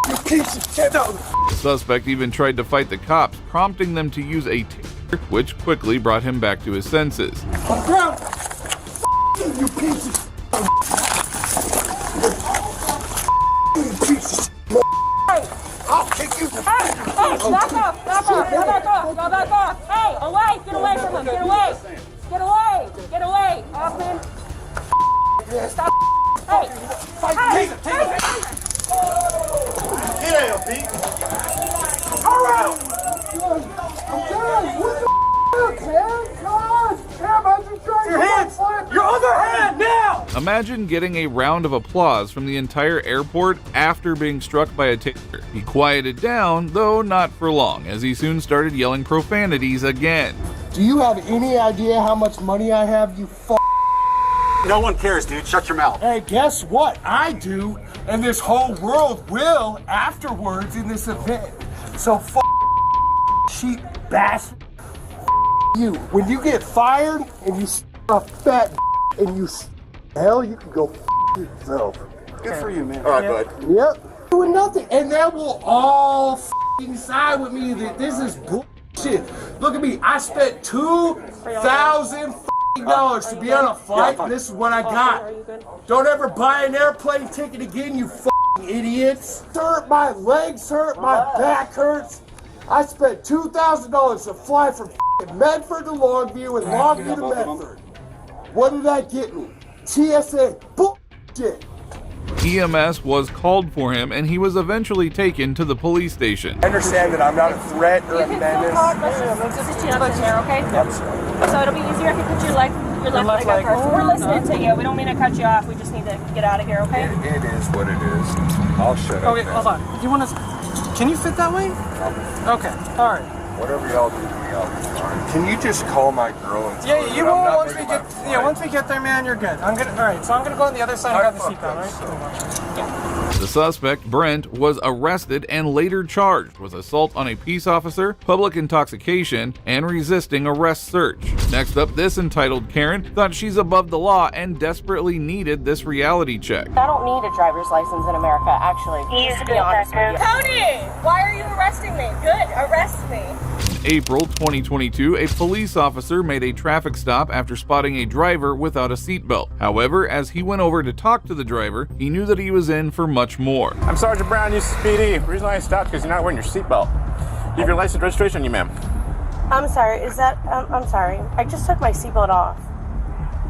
You piece of shit. The suspect even tried to fight the cops, prompting them to use a taser, which quickly brought him back to his senses. On the ground. You piece of shit. I'll kick you. Hey, back off. Hey, away. Get away from him. Get away. Hoffman. Stop. Hey. Take it. Get out, Pete. All right. Your hands. Your other hand now. Imagine getting a round of applause from the entire airport after being struck by a taser. He quieted down, though not for long, as he soon started yelling profanities again. Do you have any idea how much money I have, you No one cares, dude. Shut your mouth. Hey, guess what? I do, and this whole world will afterwards in this event. So cheap bastard. You. When you get fired and you a fat and you hell, you can go yourself. Good for you, man. All right, bud. Yep. Doing nothing, and that will all side with me that this is bullshit. Look at me. I spent $2,000 to be on a flight, and this is what I got. Don't ever buy an airplane ticket again, you idiots. Hurt, my legs hurt, my back hurts. I spent $2,000 to fly from Medford to Longview and Longview to Medford. What did that get me? TSA bullshit. EMS was called for him, and he was eventually taken to the police station. I understand that I'm not a threat or a menace. Let's just sit on the chair, okay? So it'll be easier if you put your left leg up first. We're listening to you. We don't mean to cut you off. We just need to get out of here, okay? It is what it is. I'll shut up. Okay, hold on. You want to? Can you fit that way? Okay. All right. Whatever y'all do to me, I'll be fine. Can you just call my girl and tell her you that I'm will not once we making get. my Yeah, flight? once we get there, man, you're good. All right. So I'm gonna go on the other side and grab the seatbelt. All right. The suspect, Brent, was arrested and later charged with assault on a peace officer, public intoxication, and resisting arrest search. Next up, this entitled Karen thought she's above the law and desperately needed this reality check. I don't need a driver's license in America, actually. Just to be honest with you. Tony, why are you arresting me? Good, arrest me. In April 2022, a police officer made a traffic stop after spotting a driver without a seatbelt. However, as he went over to talk to the driver, he knew that he was in for much much more. I'm Sergeant Brown, UCPD. The reason I stopped because you're not wearing your seatbelt. You have your license and registration on you, ma'am. I'm sorry, is that, I'm sorry. I just took my seatbelt off.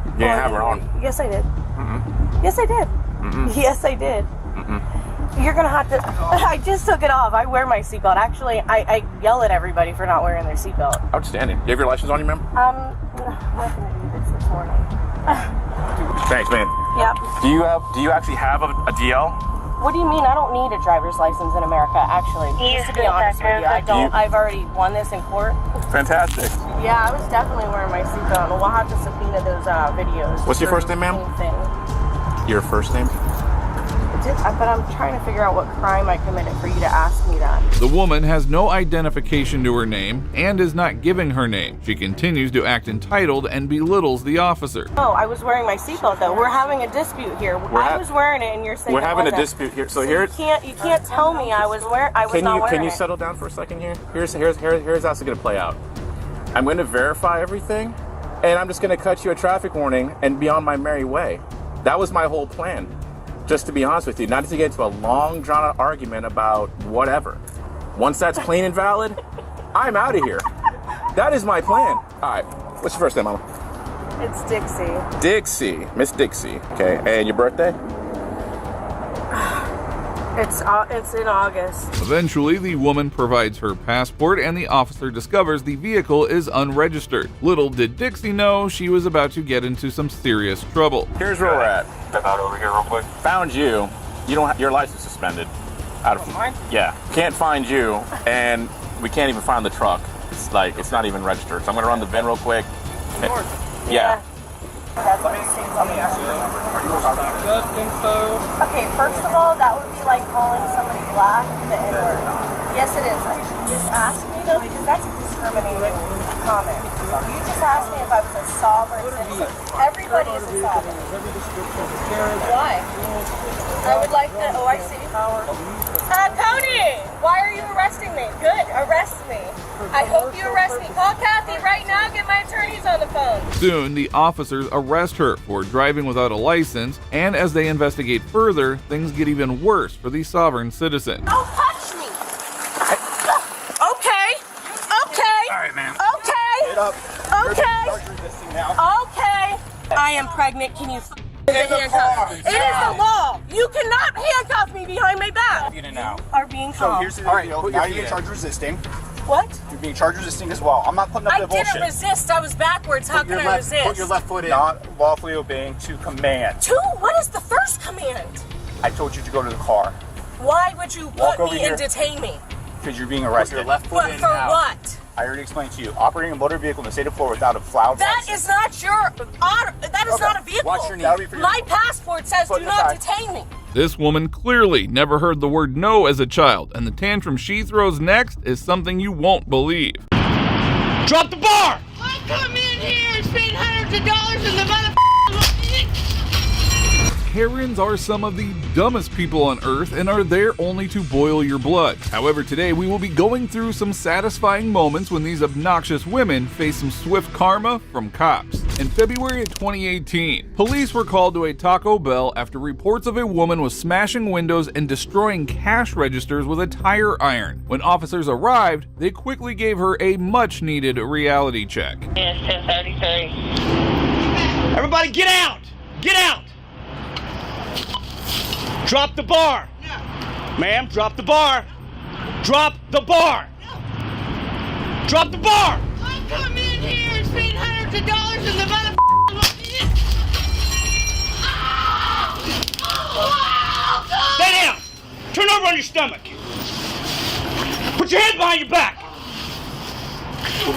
You didn't have her on. Yes, I did. Mm-mm. Yes, I did. Mm-mm. Yes, I did. Mm-mm. You're gonna have to, I just took it off. I wear my seatbelt. Actually, I yell at everybody for not wearing their seatbelt. Outstanding. You have your license on you, ma'am? I'm not gonna do this morning. Thanks, man. Yep. Do you actually have a DL? What do you mean? I don't need a driver's license in America, actually. Just to be honest with you, I don't. I've already won this in court. Fantastic. Yeah, I was definitely wearing my seatbelt. We'll have to subpoena those videos. What's your first name, ma'am? Your first name? But I'm trying to figure out what crime I committed for you to ask me that. The woman has no identification to her name and is not giving her name. She continues to act entitled and belittles the officer. Oh, I was wearing my seatbelt though. We're having a dispute here. I was wearing it and you're saying we're having a dispute here. So here you can't tell me I was wearing not wearing it. Can you settle down for a second here? Here's how it's going to play out. I'm going to verify everything and I'm just going to cut you a traffic warning and be on my merry way. That was my whole plan. Just to be honest with you, not to get into a long, drawn-out argument about whatever. Once that's clean and valid, I'm out of here. That is my plan. All right, what's your first name, Mama? It's Dixie. Dixie, Miss Dixie. Okay, and your birthday? It's in August. Eventually, the woman provides her passport and the officer discovers the vehicle is unregistered. Little did Dixie know she was about to get into some serious trouble. Here's where we're at. Step out over here real quick. Found you. You don't have your license suspended. Out of mine? Yeah. Can't find you, and we can't even find the truck. It's not even registered. So I'm gonna run the VIN real quick. Yeah. Let me ask you. Okay, first of all, that would be like calling somebody black the N-word. Yes, it is. You just asked me though, because that's a discriminating comment. You just asked me if I was a sovereign citizen. Everybody is a sovereign. Why? I would like the OIC. Cody, why are you arresting me? Good, arrest me. I hope you arrest me. Call Kathy right now, get my attorneys on the phone. Soon, the officers arrest her for driving without a license, and as they investigate further, things get even worse for the sovereign citizen. Don't touch me! Okay. All right, ma'am. Okay. Get up. Okay. I am pregnant. Can you handcuff me? It is the law. You cannot handcuff me behind my back. You now. Are being So calm. here's the deal. Now you're being charged resisting. What? You're being charged resisting as well. I'm not putting up the bullshit. I didn't resist. I was backwards. How can I resist? Put your left foot in. Not lawfully obeying to command. What is the first command? I told you to go to the car. Why would you Walk put over me here. and detain me? Because you're being arrested. Put your left foot in For now. what? I already explained to you. Operating a motor vehicle in the state of Florida without a flowered That is not your that is not a vehicle. Watch your knee. My passport says do not detain me. This woman clearly never heard the word no as a child, and the tantrum she throws next is something you won't believe. Drop the bar! I come in here and spend hundreds of dollars in the motherfucking. Karens are some of the dumbest people on earth and are there only to boil your blood. However, today we will be going through some satisfying moments when these obnoxious women face some swift karma from cops. In February of 2018, police were called to a Taco Bell after reports of a woman was smashing windows and destroying cash registers with a tire iron. When officers arrived, they quickly gave her a much-needed reality check. Yes, 1033. Everybody get out! Get out! Drop the bar! No. Ma'am, drop the bar! Drop the bar! No. Drop the bar! I come in here and spend hundreds of dollars in the motherfucking. Stay down! Turn over on your stomach! Put your head behind your back!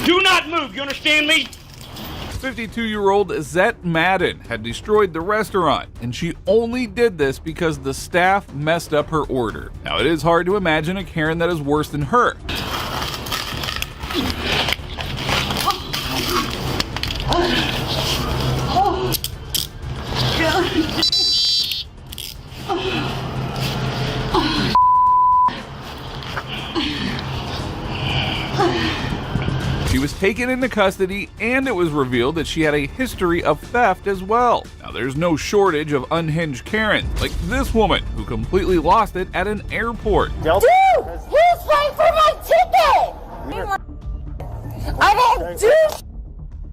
Do not move, you understand me? 52-year-old Zette Madden had destroyed the restaurant, and she only did this because the staff messed up her order. Now, it is hard to imagine a Karen that is worse than her. She was taken into custody, and it was revealed that she had a history of theft as well. Now, there's no shortage of unhinged Karens, like this woman who completely lost it at an airport. Dude, he's paying for my ticket! I didn't do.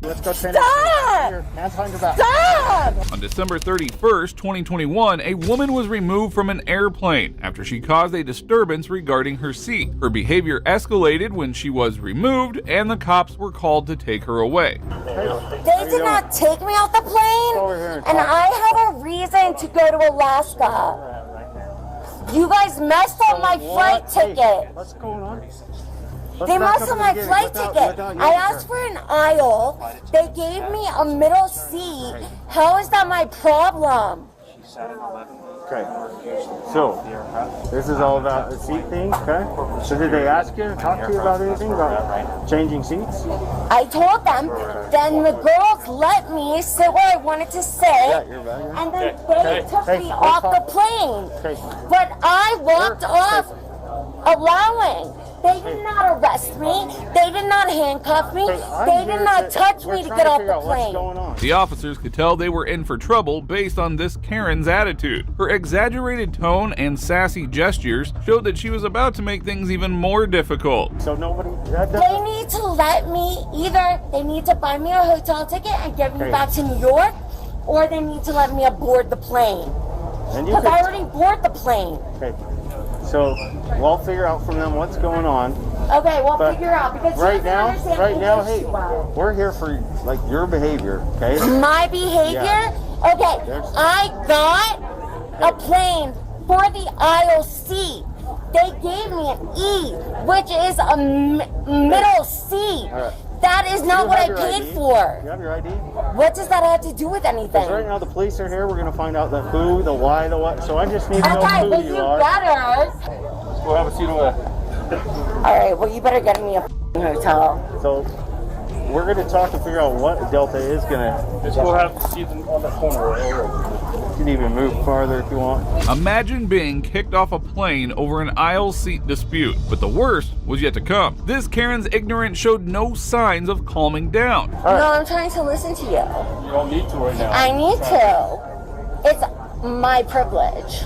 Let's go train. Stop! Here, hands behind your back. Stop! On December 31st, 2021, a woman was removed from an airplane after she caused a disturbance regarding her seat. Her behavior escalated when she was removed, and the cops were called to take her away. They did not take me off the plane, and I have a reason to go to Alaska. You guys messed up my flight ticket. What's going on? They messed up my flight ticket. I asked for an aisle. They gave me a middle seat. How is that my problem? Okay. So, this is all about the seat thing, okay? So did they ask you to talk to you about anything about changing seats? I told them. Then the girls let me sit where I wanted to sit. And then they took me off the plane. But I walked off allowing. They did not arrest me. They did not handcuff me. They did not touch me to get off the plane. The officers could tell they were in for trouble based on this Karen's attitude. Her exaggerated tone and sassy gestures showed that she was about to make things even more difficult. So nobody... They need to let me, either they need to buy me a hotel ticket and get me back to New York, or they need to let me aboard the plane. Because I already boarded the plane. Okay. So we'll figure out from them what's going on. Okay, we'll figure out because right now, hey, we're here for like your behavior, okay? My behavior? Yeah. Okay, I got a plane for the aisle seat. They gave me an E, which is a middle seat. Right. That is not what I paid for. You have your ID? What does that have to do with anything? Because right now the police are here. We're going to find out the who, the why, the what. So I just need to know who but you you are. better. We'll have a seat over there. All right, well, you better get me a hotel. So we're going to talk and figure out what Delta is going to... We'll have to see them on the corner. You can even move farther if you want. Imagine being kicked off a plane over an aisle seat dispute, but the worst was yet to come. This Karen's ignorance showed no signs of calming down. No, I'm trying to listen to you. You don't need to right now. I need to. It's my privilege.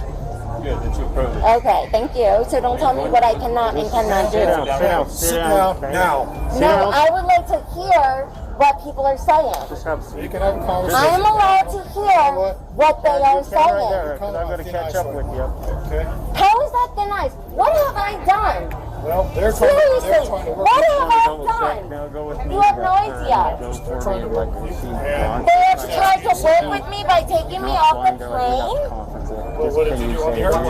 Good, it's your privilege. Okay, thank you. So don't tell me what I cannot and cannot do. Sit down. No, I would like to hear what people are saying. Just have a seat. You can have a conversation. I am allowed to hear what they are saying. Right there, because I'm going to catch up with you. Okay. How is that thin ice? What have I done? Well, seriously, what have I done? Now go with me. You have no idea. They have tried to work with me by taking me off the plane. What did you do on the airplane?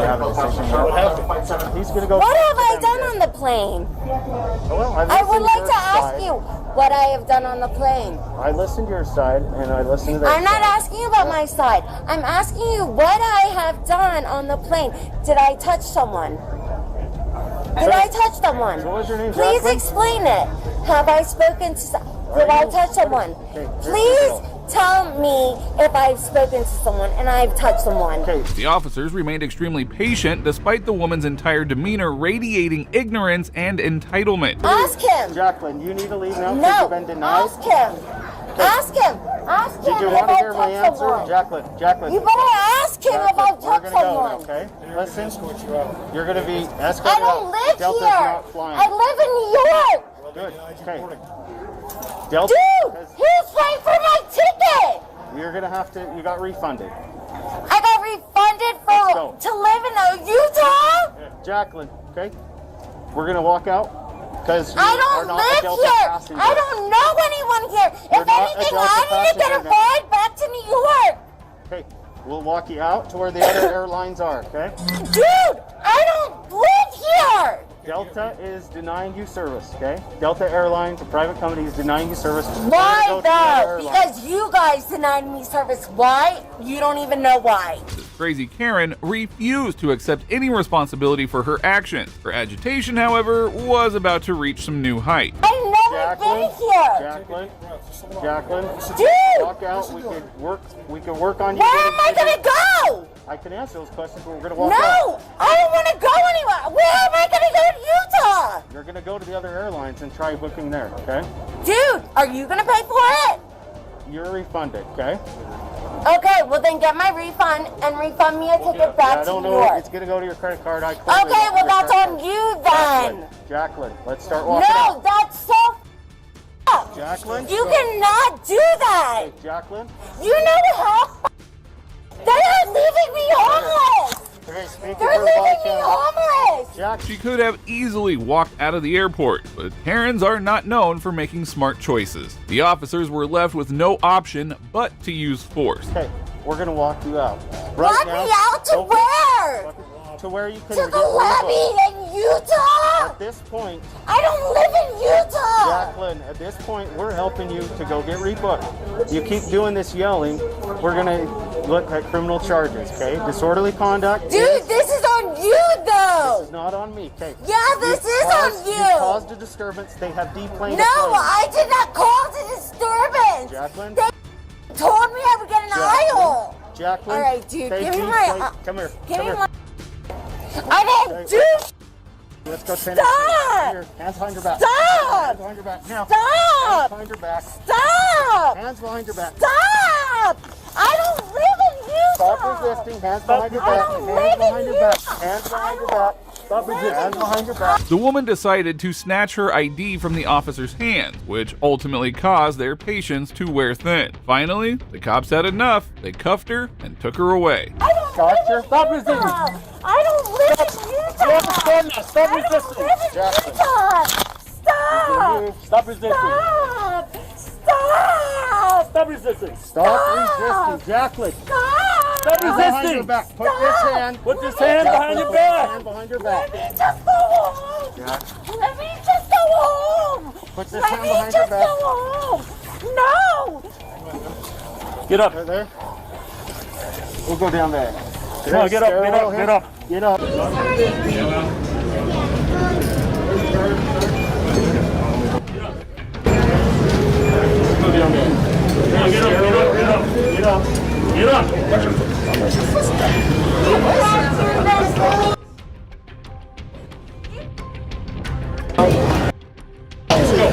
He's going to go. What have I done on the plane? Well, I would like to ask you what I have done on the plane. I listened to your side and I listened to their I'm not asking you about my side. I'm asking you what I have done on the plane. Did I touch someone? Did I touch someone? What was your name? Please explain it. Have I spoken to did I touch someone? Please tell me if I've spoken to someone and I've touched someone. The officers remained extremely patient despite the woman's entire demeanor radiating ignorance and entitlement. Ask him. Jacqueline, you need to leave now because No, you've been denied. ask him. Ask him. Ask him. Did you want to hear my answer? Jacqueline. You better ask him if I've touched someone. Okay? Listen, you're going to be escorted I don't live Delta's here. not flying. I live in New York. Good. Okay. Delta Dude, he's paying for my ticket. You're going to have to, you got refunded. I got refunded to live in Utah? Jacqueline, okay? We're going to walk out. Because I don't live here. I don't know anyone here. If anything, I need to get a ride back to New York. Okay, we'll walk you out to where the other airlines are, okay? Dude, I don't live here. Delta is denying you service, okay? Delta Airlines, a private company, is denying you service. Why though? Because you guys denied me service. Why? You don't even know why. This crazy Karen refused to accept any responsibility for her actions. Her agitation, however, was about to reach some new height. I've never been here. Jacqueline, dude, walk out. We can work on you. Where am I gonna go? I can answer those questions, but we're gonna walk out. No, I don't want to go anywhere. Where am I gonna go to Utah? You're gonna go to the other airlines and try booking there, okay? Dude, Dude, are you gonna pay for it? You're refunded, okay? Okay, well then get my refund and refund me a ticket back I to don't New know. York. It's gonna go to your credit card. Okay, well that's on you then. Jacqueline, let's start walking. No, that's so up. Jacqueline? You cannot do that. Hey, Jacqueline? You know how they are leaving me homeless. They're leaving me homeless. She could have easily walked out of the airport, but Karens are not known for making smart choices. The officers were left with no option but to use force. Okay, we're gonna walk you out. Walk me out to where? To where you can To the levee in Utah. At this point, I don't live in Utah. Jacqueline, at this point, we're helping you to go get rebooked. You keep doing this yelling, we're gonna look at criminal charges, okay? Disorderly conduct. Dude, this is on you though. This is not on me, okay? Yeah, this is on you. You caused a disturbance. They have deplaned. No, I did not cause a disturbance. Jacqueline? They told me I would get an aisle. Jacqueline? All right, dude, they give me my. Come here. Give come me here. my. I didn't do. Let's go finish. Stop! Here, hands behind your back. Stop! Hands behind your back. Now. Stop! Hands behind your back. Stop! Hands behind your back. Stop! I don't live in Utah. Stop resisting. Hands behind your back. Hands behind your back. Hands behind your back. Stop resisting. Hands behind your back. The woman decided to snatch her ID from the officer's hands, which ultimately caused their patience to wear thin. Finally, the cops had enough. They cuffed her and took her away. Stop resisting. I don't live in Utah. Stop resisting. Utah. Stop. Stop resisting. Stop. Stop. Stop resisting. Stop resisting. Jacqueline. Stop. Stop resisting. Your back. Put this hand. Put this hand behind your back. Hand behind your back. Let me just go home. Let me just go home. Put this hand behind your back. Go home. No. Get up. Right there. We'll go down there. Come on, get up, get up, get up. Get up. Go down there. Get up, get up, get up, get up, get up.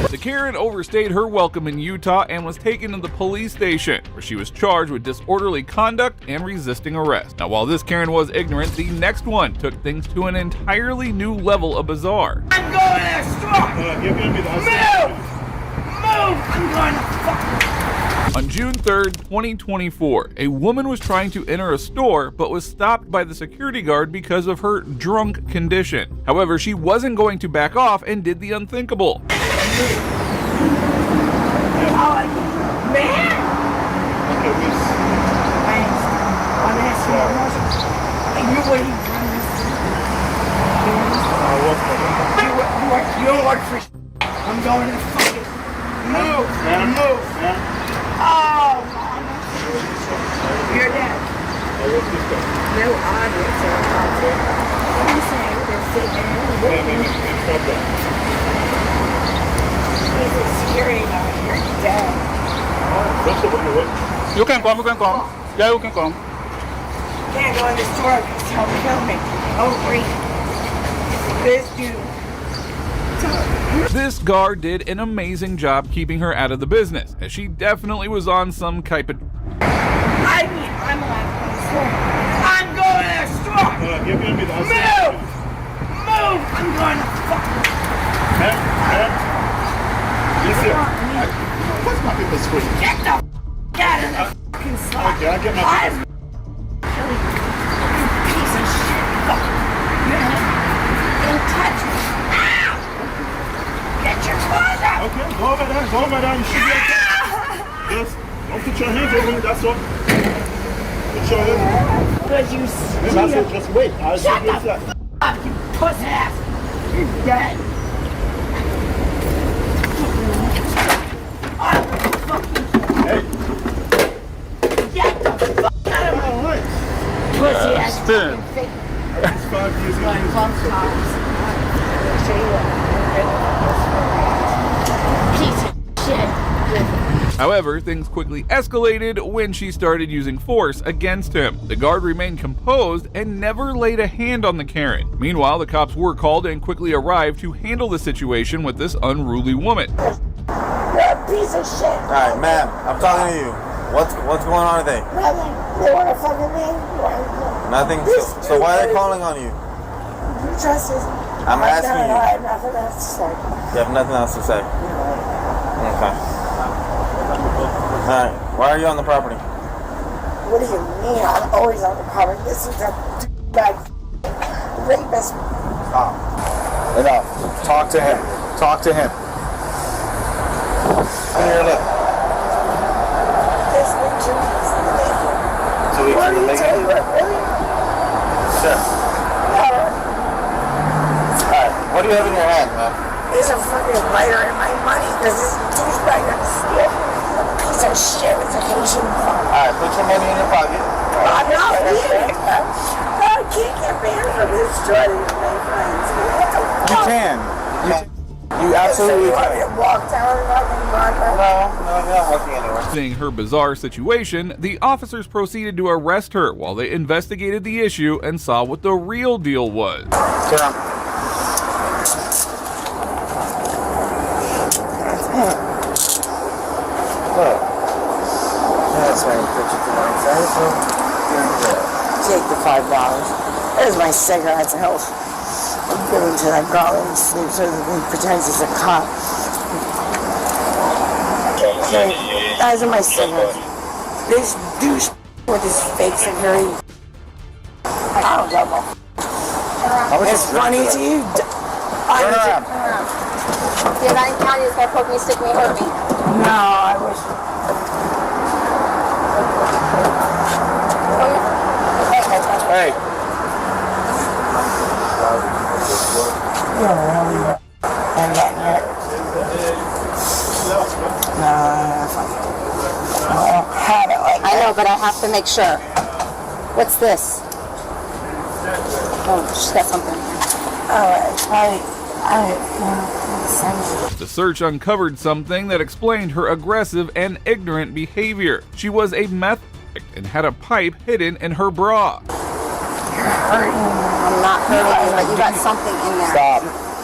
The Karen overstayed her welcome in Utah and was taken to the police station, where she was charged with disorderly conduct and resisting arrest. Now, while this Karen was ignorant, the next one took things to an entirely new level of bizarre. I'm going extra! Move! Move! I'm going to fuck! On June 3rd, 2024, a woman was trying to enter a store but was stopped by the security guard because of her drunk condition. However, she wasn't going to back off and did the unthinkable. You don't work for I'm going to fucking move. Move. Oh, mama. You're dead. No audience or content. I'm saying they're sitting there. He's screaming out. You're dead. You can come. Yeah, you can come. Can't go in the store because he'll kill me. Oh, great. This dude. This guard did an amazing job keeping her out of the business, as she definitely was on some type of... I'm alive. I'm going to the store. Move! Move! I'm going to fuck. What's my people scream? Get the f out of the fucking slot. Okay, I'll get my I'm killing you. Piece of shit. Fuck. Don't touch me. Ow! Get your claws out. Okay, go over there. You should be okay. Just don't put your hands over me, that's all. Put your hands over. Because you steal. That's it, just wait. I'll Shut see you the f up, you pussy ass. You're dead. Hey. Get the f out of my way. Pussy ass fucking fake. That's 5 years ago. Piece of shit. However, things quickly escalated when she started using force against him. The guard remained composed and never laid a hand on the Karen. Meanwhile, the cops were called and quickly arrived to handle the situation with this unruly woman. Let piece of shit. Alright, ma'am, I'm talking to you. What's going on today? Nothing. They want to fucking me. Nothing? So why are they calling on you? You trust us? I'm asking you. I have nothing else to say. You have nothing else to say? Okay. Alright, why are you on the property? What do you mean? I'm always on the property. This is a bad rapist. Stop. Enough. Talk to him. Talk to him. Come here, look. This picture is the making. 2 weeks What in do the you making? tell you? Really? Sure. Alright, what do you have in your hand, man? There's a fucking lighter in my money because this douchebag got steal. Piece of shit with a Haitian fuck. Alright, put your money in your pocket. I'm not leaving. I can't get banned from this joint with my friends. You can. You absolutely can. Walk down and No, you're not walking anywhere. Seeing her bizarre situation, the officers proceeded to arrest her while they investigated the issue and saw what the real deal was. Turn on. Look. That's why I put you to one side, so take the $5. There's my cigarettes. Hell, I'm giving to that girl and sleeps with him. He pretends he's a cop. Those are my cigarettes. This douche with his fake security. I don't give a It's funny to you. Turn around. Did I tell you this guy poked me, stick me, hurt me? No, I wish. Hey. You're really I'm getting hurt. No, I don't have it like that. I know, but I have to make sure. What's this? Oh, she's got something. The search uncovered something that explained her aggressive and ignorant behavior. She was a meth addict and had a pipe hidden in her bra. I'm not hurting you, but you got something in there. Stop.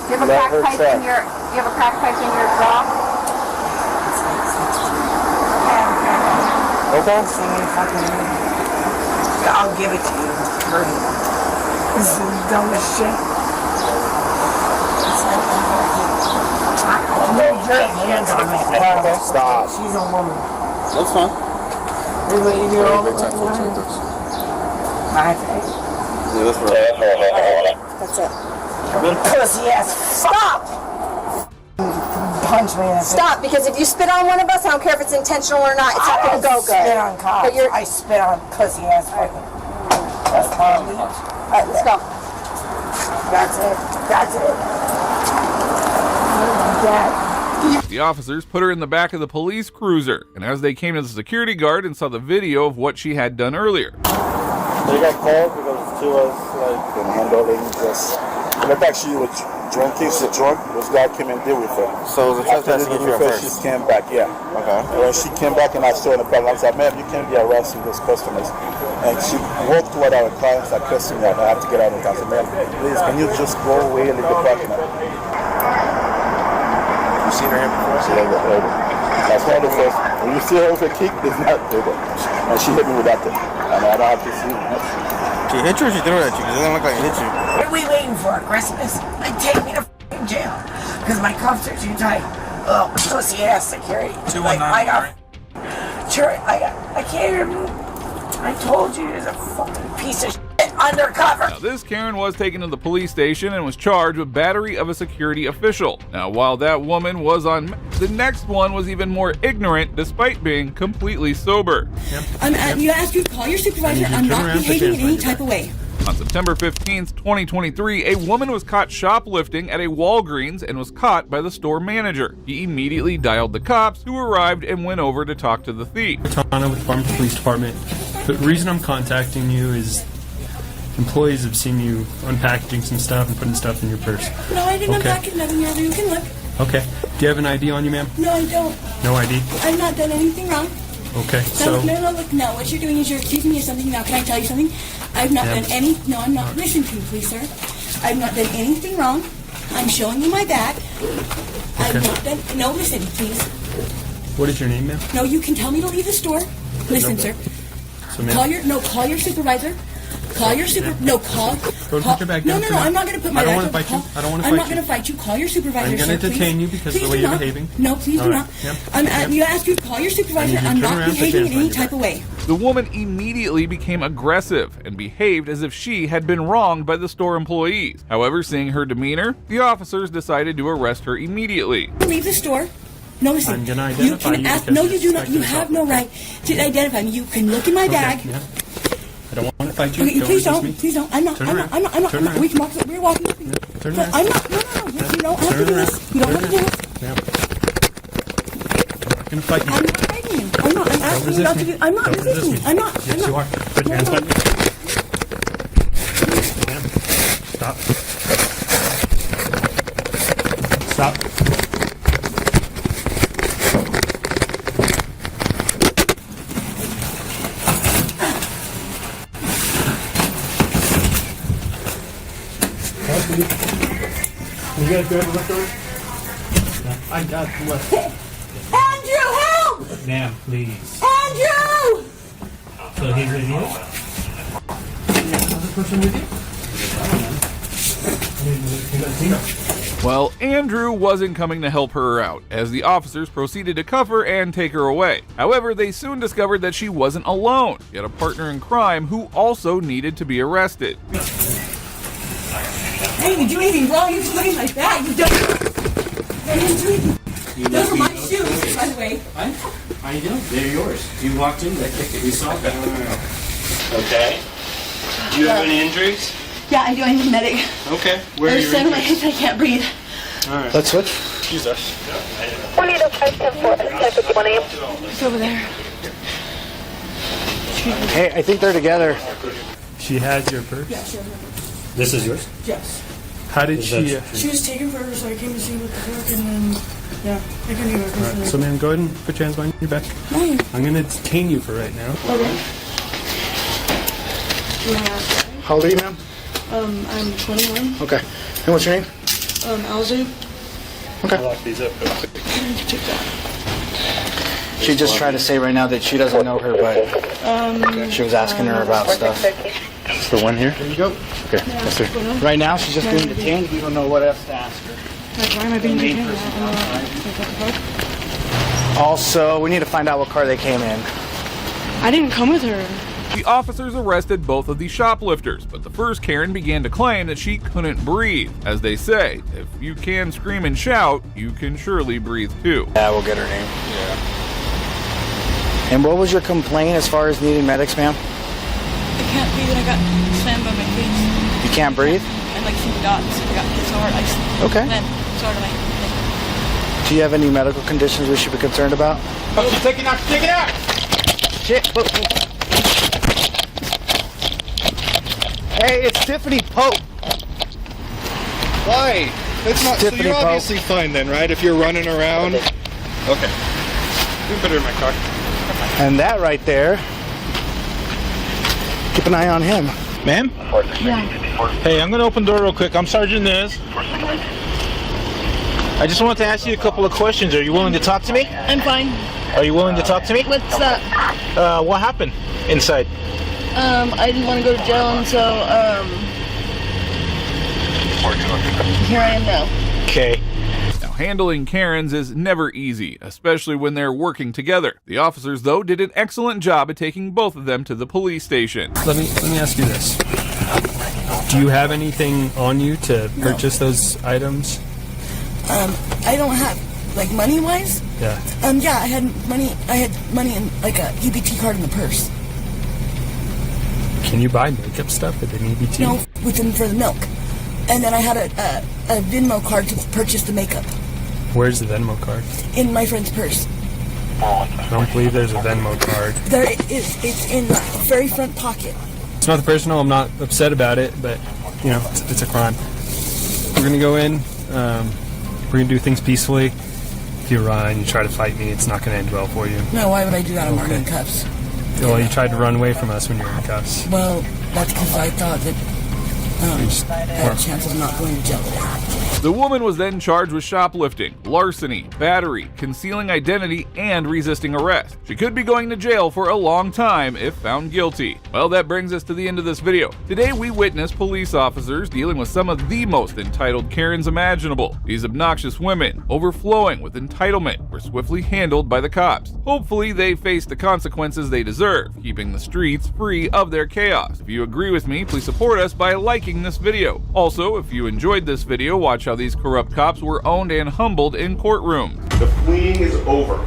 You have a crack pipe in your. You have a crack pipe in your bra. Okay. I'll give it to you. This is the dumbest shit. Stop. She's a woman. That's fine. Yeah, that's right. That's it. Pussy ass. Stop! Punch me in the face. Stop, because if you spit on one of us, I don't care if it's intentional or not, it's not going to go good. I spit on cops. But you're... I spit on pussy ass fucking. That's probably. Alright, let's go. That's it. That's it. The officers put her in the back of the police cruiser, and as they came to the security guard and saw the video of what she had done earlier. They got called because she was like handling this. It looked like she was drunk. She's drunk. This guy came and deal with her. So it was a trespass against you at first? She came back, yeah. Okay. And when she came back and I saw her in the parking lot, I said, ma'am, you can't be arresting those customers. And she walked toward our car and started cursing me out. I have to get out of the car. I said, ma'am, please, can you just go away and leave the parking lot? You seen her here before? She like that. That's one of the first. When you see her with a kick, it's not good. And she hit me with that thing. And I don't have to see it. She hit you or she threw it at you? Because it doesn't look like it hit you. What are we waiting for? Christmas? Like, take me to f***ing jail. Because my cuffs are too tight. Oh, pussy ass security. Like, I got. Sure, I can't even. I told you there's a fucking piece of shit undercover. Now, this Karen was taken to the police station and was charged with battery of a security official. Now, while that woman was on meth, the next one was even more ignorant despite being completely sober. You asked you to call your supervisor. I'm not behaving in any type of way. On September 15th, 2023, a woman was caught shoplifting at a Walgreens and was caught by the store manager. He immediately dialed the cops, who arrived and went over to talk to the thief. Tana with Farmington Police Department. The reason I'm contacting you is employees have seen you unpackaging some stuff and putting stuff in your purse. No, I didn't unpackage nothing. You can look. Okay. Do you have an ID on you, ma'am? No, I don't. No ID? I've not done anything wrong. Okay, No, what you're doing is you're accusing me of something. Now, can I tell you something? I've not done any... No, I'm not. Listen to me, please, sir. I've not done anything wrong. I'm showing you my bag. I've not done... No, listen, please. What is your name, ma'am? No, you can tell me to leave the store. Listen, sir. So, ma'am, Call your supervisor. Call your super. No, call. Go put your bag down. No, I'm not going to put my bag down. I don't want to fight you. I don't want to I'm fight not going to fight you. Call your supervisor. I'm going to detain you because of the way you're behaving. No, please do not. You ask you to call your supervisor. I'm not behaving in any type of way. The woman immediately became aggressive and behaved as if she had been wronged by the store employees. However, seeing her demeanor, the officers decided to arrest her immediately. Leave the store. No, listen. I'm going to identify you. No, you do not. You have no right to identify me. You can look in my bag. Yeah. I don't want to fight you. Okay, please don't. Please don't. I'm not. We can walk. We're walking. Turn around. I'm not. No. You don't have to do this. You don't have to do this. Yeah. I'm going to fight you. I'm not fighting you. I'm not. I'm asking you not to do. I'm not resisting. I'm not. Yes, you are. Put your hands on me. Stop. Stop. You guys grab the leftover? I got the leftover. Andrew, help! Ma'am, please. Andrew! So he's with you? Another person with you? Well, Andrew wasn't coming to help her out, as the officers proceeded to cuff her and take her away. However, they soon discovered that she wasn't alone, yet a partner in crime who also needed to be arrested. I didn't do anything wrong. You just looking like that. You don't. I didn't do anything. Those are my shoes, by the way. How you doing? They're yours. You walked in, we saw that. Okay. Do you have any injuries? Yeah, I do. I need a medic. Okay. Where are There's your 7 of my injuries? hips. I can't breathe. All right. Let's switch. Jesus. 180-510-4, type of 1 a.m. It's over there. Hey, I think they're together. She has your purse? Yeah, sure. This is yours? Yes. How did she... She was taken forever, so I came to see what the fuck, and then, yeah, I couldn't even All right, so ma'am, go ahead and put your hands behind your back. No. I'm going to detain you for right now. Okay. How old are you, ma'am? I'm 21. Okay. And what's your name? Alzu. Okay. Lock these up. She just tried to say right now that she doesn't know her, but she was asking her about stuff. It's the one here? There you go. Okay. Yes, sir. Right now, she's just being detained. We don't know what else to ask her. Why am I being detained? Also, we need to find out what car they came in. I didn't come with her. The officers arrested both of the shoplifters, but the first Karen began to claim that she couldn't breathe. As they say, if you can scream and shout, you can surely breathe too. Yeah, we'll get her name. Yeah. And what was your complaint as far as needing medics, ma'am? I can't breathe and I got slammed by my face. You can't breathe? And like some dots. I got hit so hard. Okay. Then so hard my. Do you have any medical conditions we should be concerned about? Oh, take it out! Take it out! Shit. Hey, it's Tiffany Pope. Why? That's not. Tiffany so you're Pope. obviously fine then, right? If you're running around. Okay. We put her in my car. And that right there. Keep an eye on him. Ma'am? Yeah. Hey, I'm gonna open the door real quick. I'm Sergeant Nez. I just wanted to ask you a couple of questions. Are you willing to talk to me? I'm fine. Are you willing to talk to me? What's up? What happened inside? I didn't want to go to jail, and so here I am now. Okay. Now, handling Karens is never easy, especially when they're working together. The officers, though, did an excellent job at taking both of them to the police station. Let me ask you this. Do you have anything on you to purchase those items? I don't have, like, money-wise? Yeah. Yeah, I had money in, like, a EBT card in the purse. Can you buy makeup stuff with an EBT? No, with them for the milk. And then I had a Venmo card to purchase the makeup. Where's the Venmo card? In my friend's purse. I don't believe there's a Venmo card. There it is. It's in the very front pocket. It's nothing personal. I'm not upset about it, but, you know, it's a crime. We're going to go in. We're going to do things peacefully. If you run, you try to fight me, it's not going to end well for you. No, why would I do that? I'm already in cuffs. Well, you tried to run away from us when you were in cuffs. Well, that's because I thought that I have a chance of not going to jail today. The woman was then charged with shoplifting, larceny, battery, concealing identity, and resisting arrest. She could be going to jail for a long time if found guilty. Well, that brings us to the end of this video. Today we witnessed police officers dealing with some of the most entitled Karens imaginable. These obnoxious women, overflowing with entitlement, were swiftly handled by the cops. Hopefully they face the consequences they deserve, keeping the streets free of their chaos. If you agree with me, please support us by liking this video. Also, if you enjoyed this video, watch how these corrupt cops were owned and humbled in courtrooms. The fleeing is over,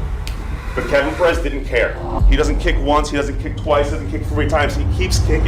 but Kevin Perez didn't care. He doesn't kick once, he doesn't kick twice, he doesn't kick 3 times, he keeps kicking.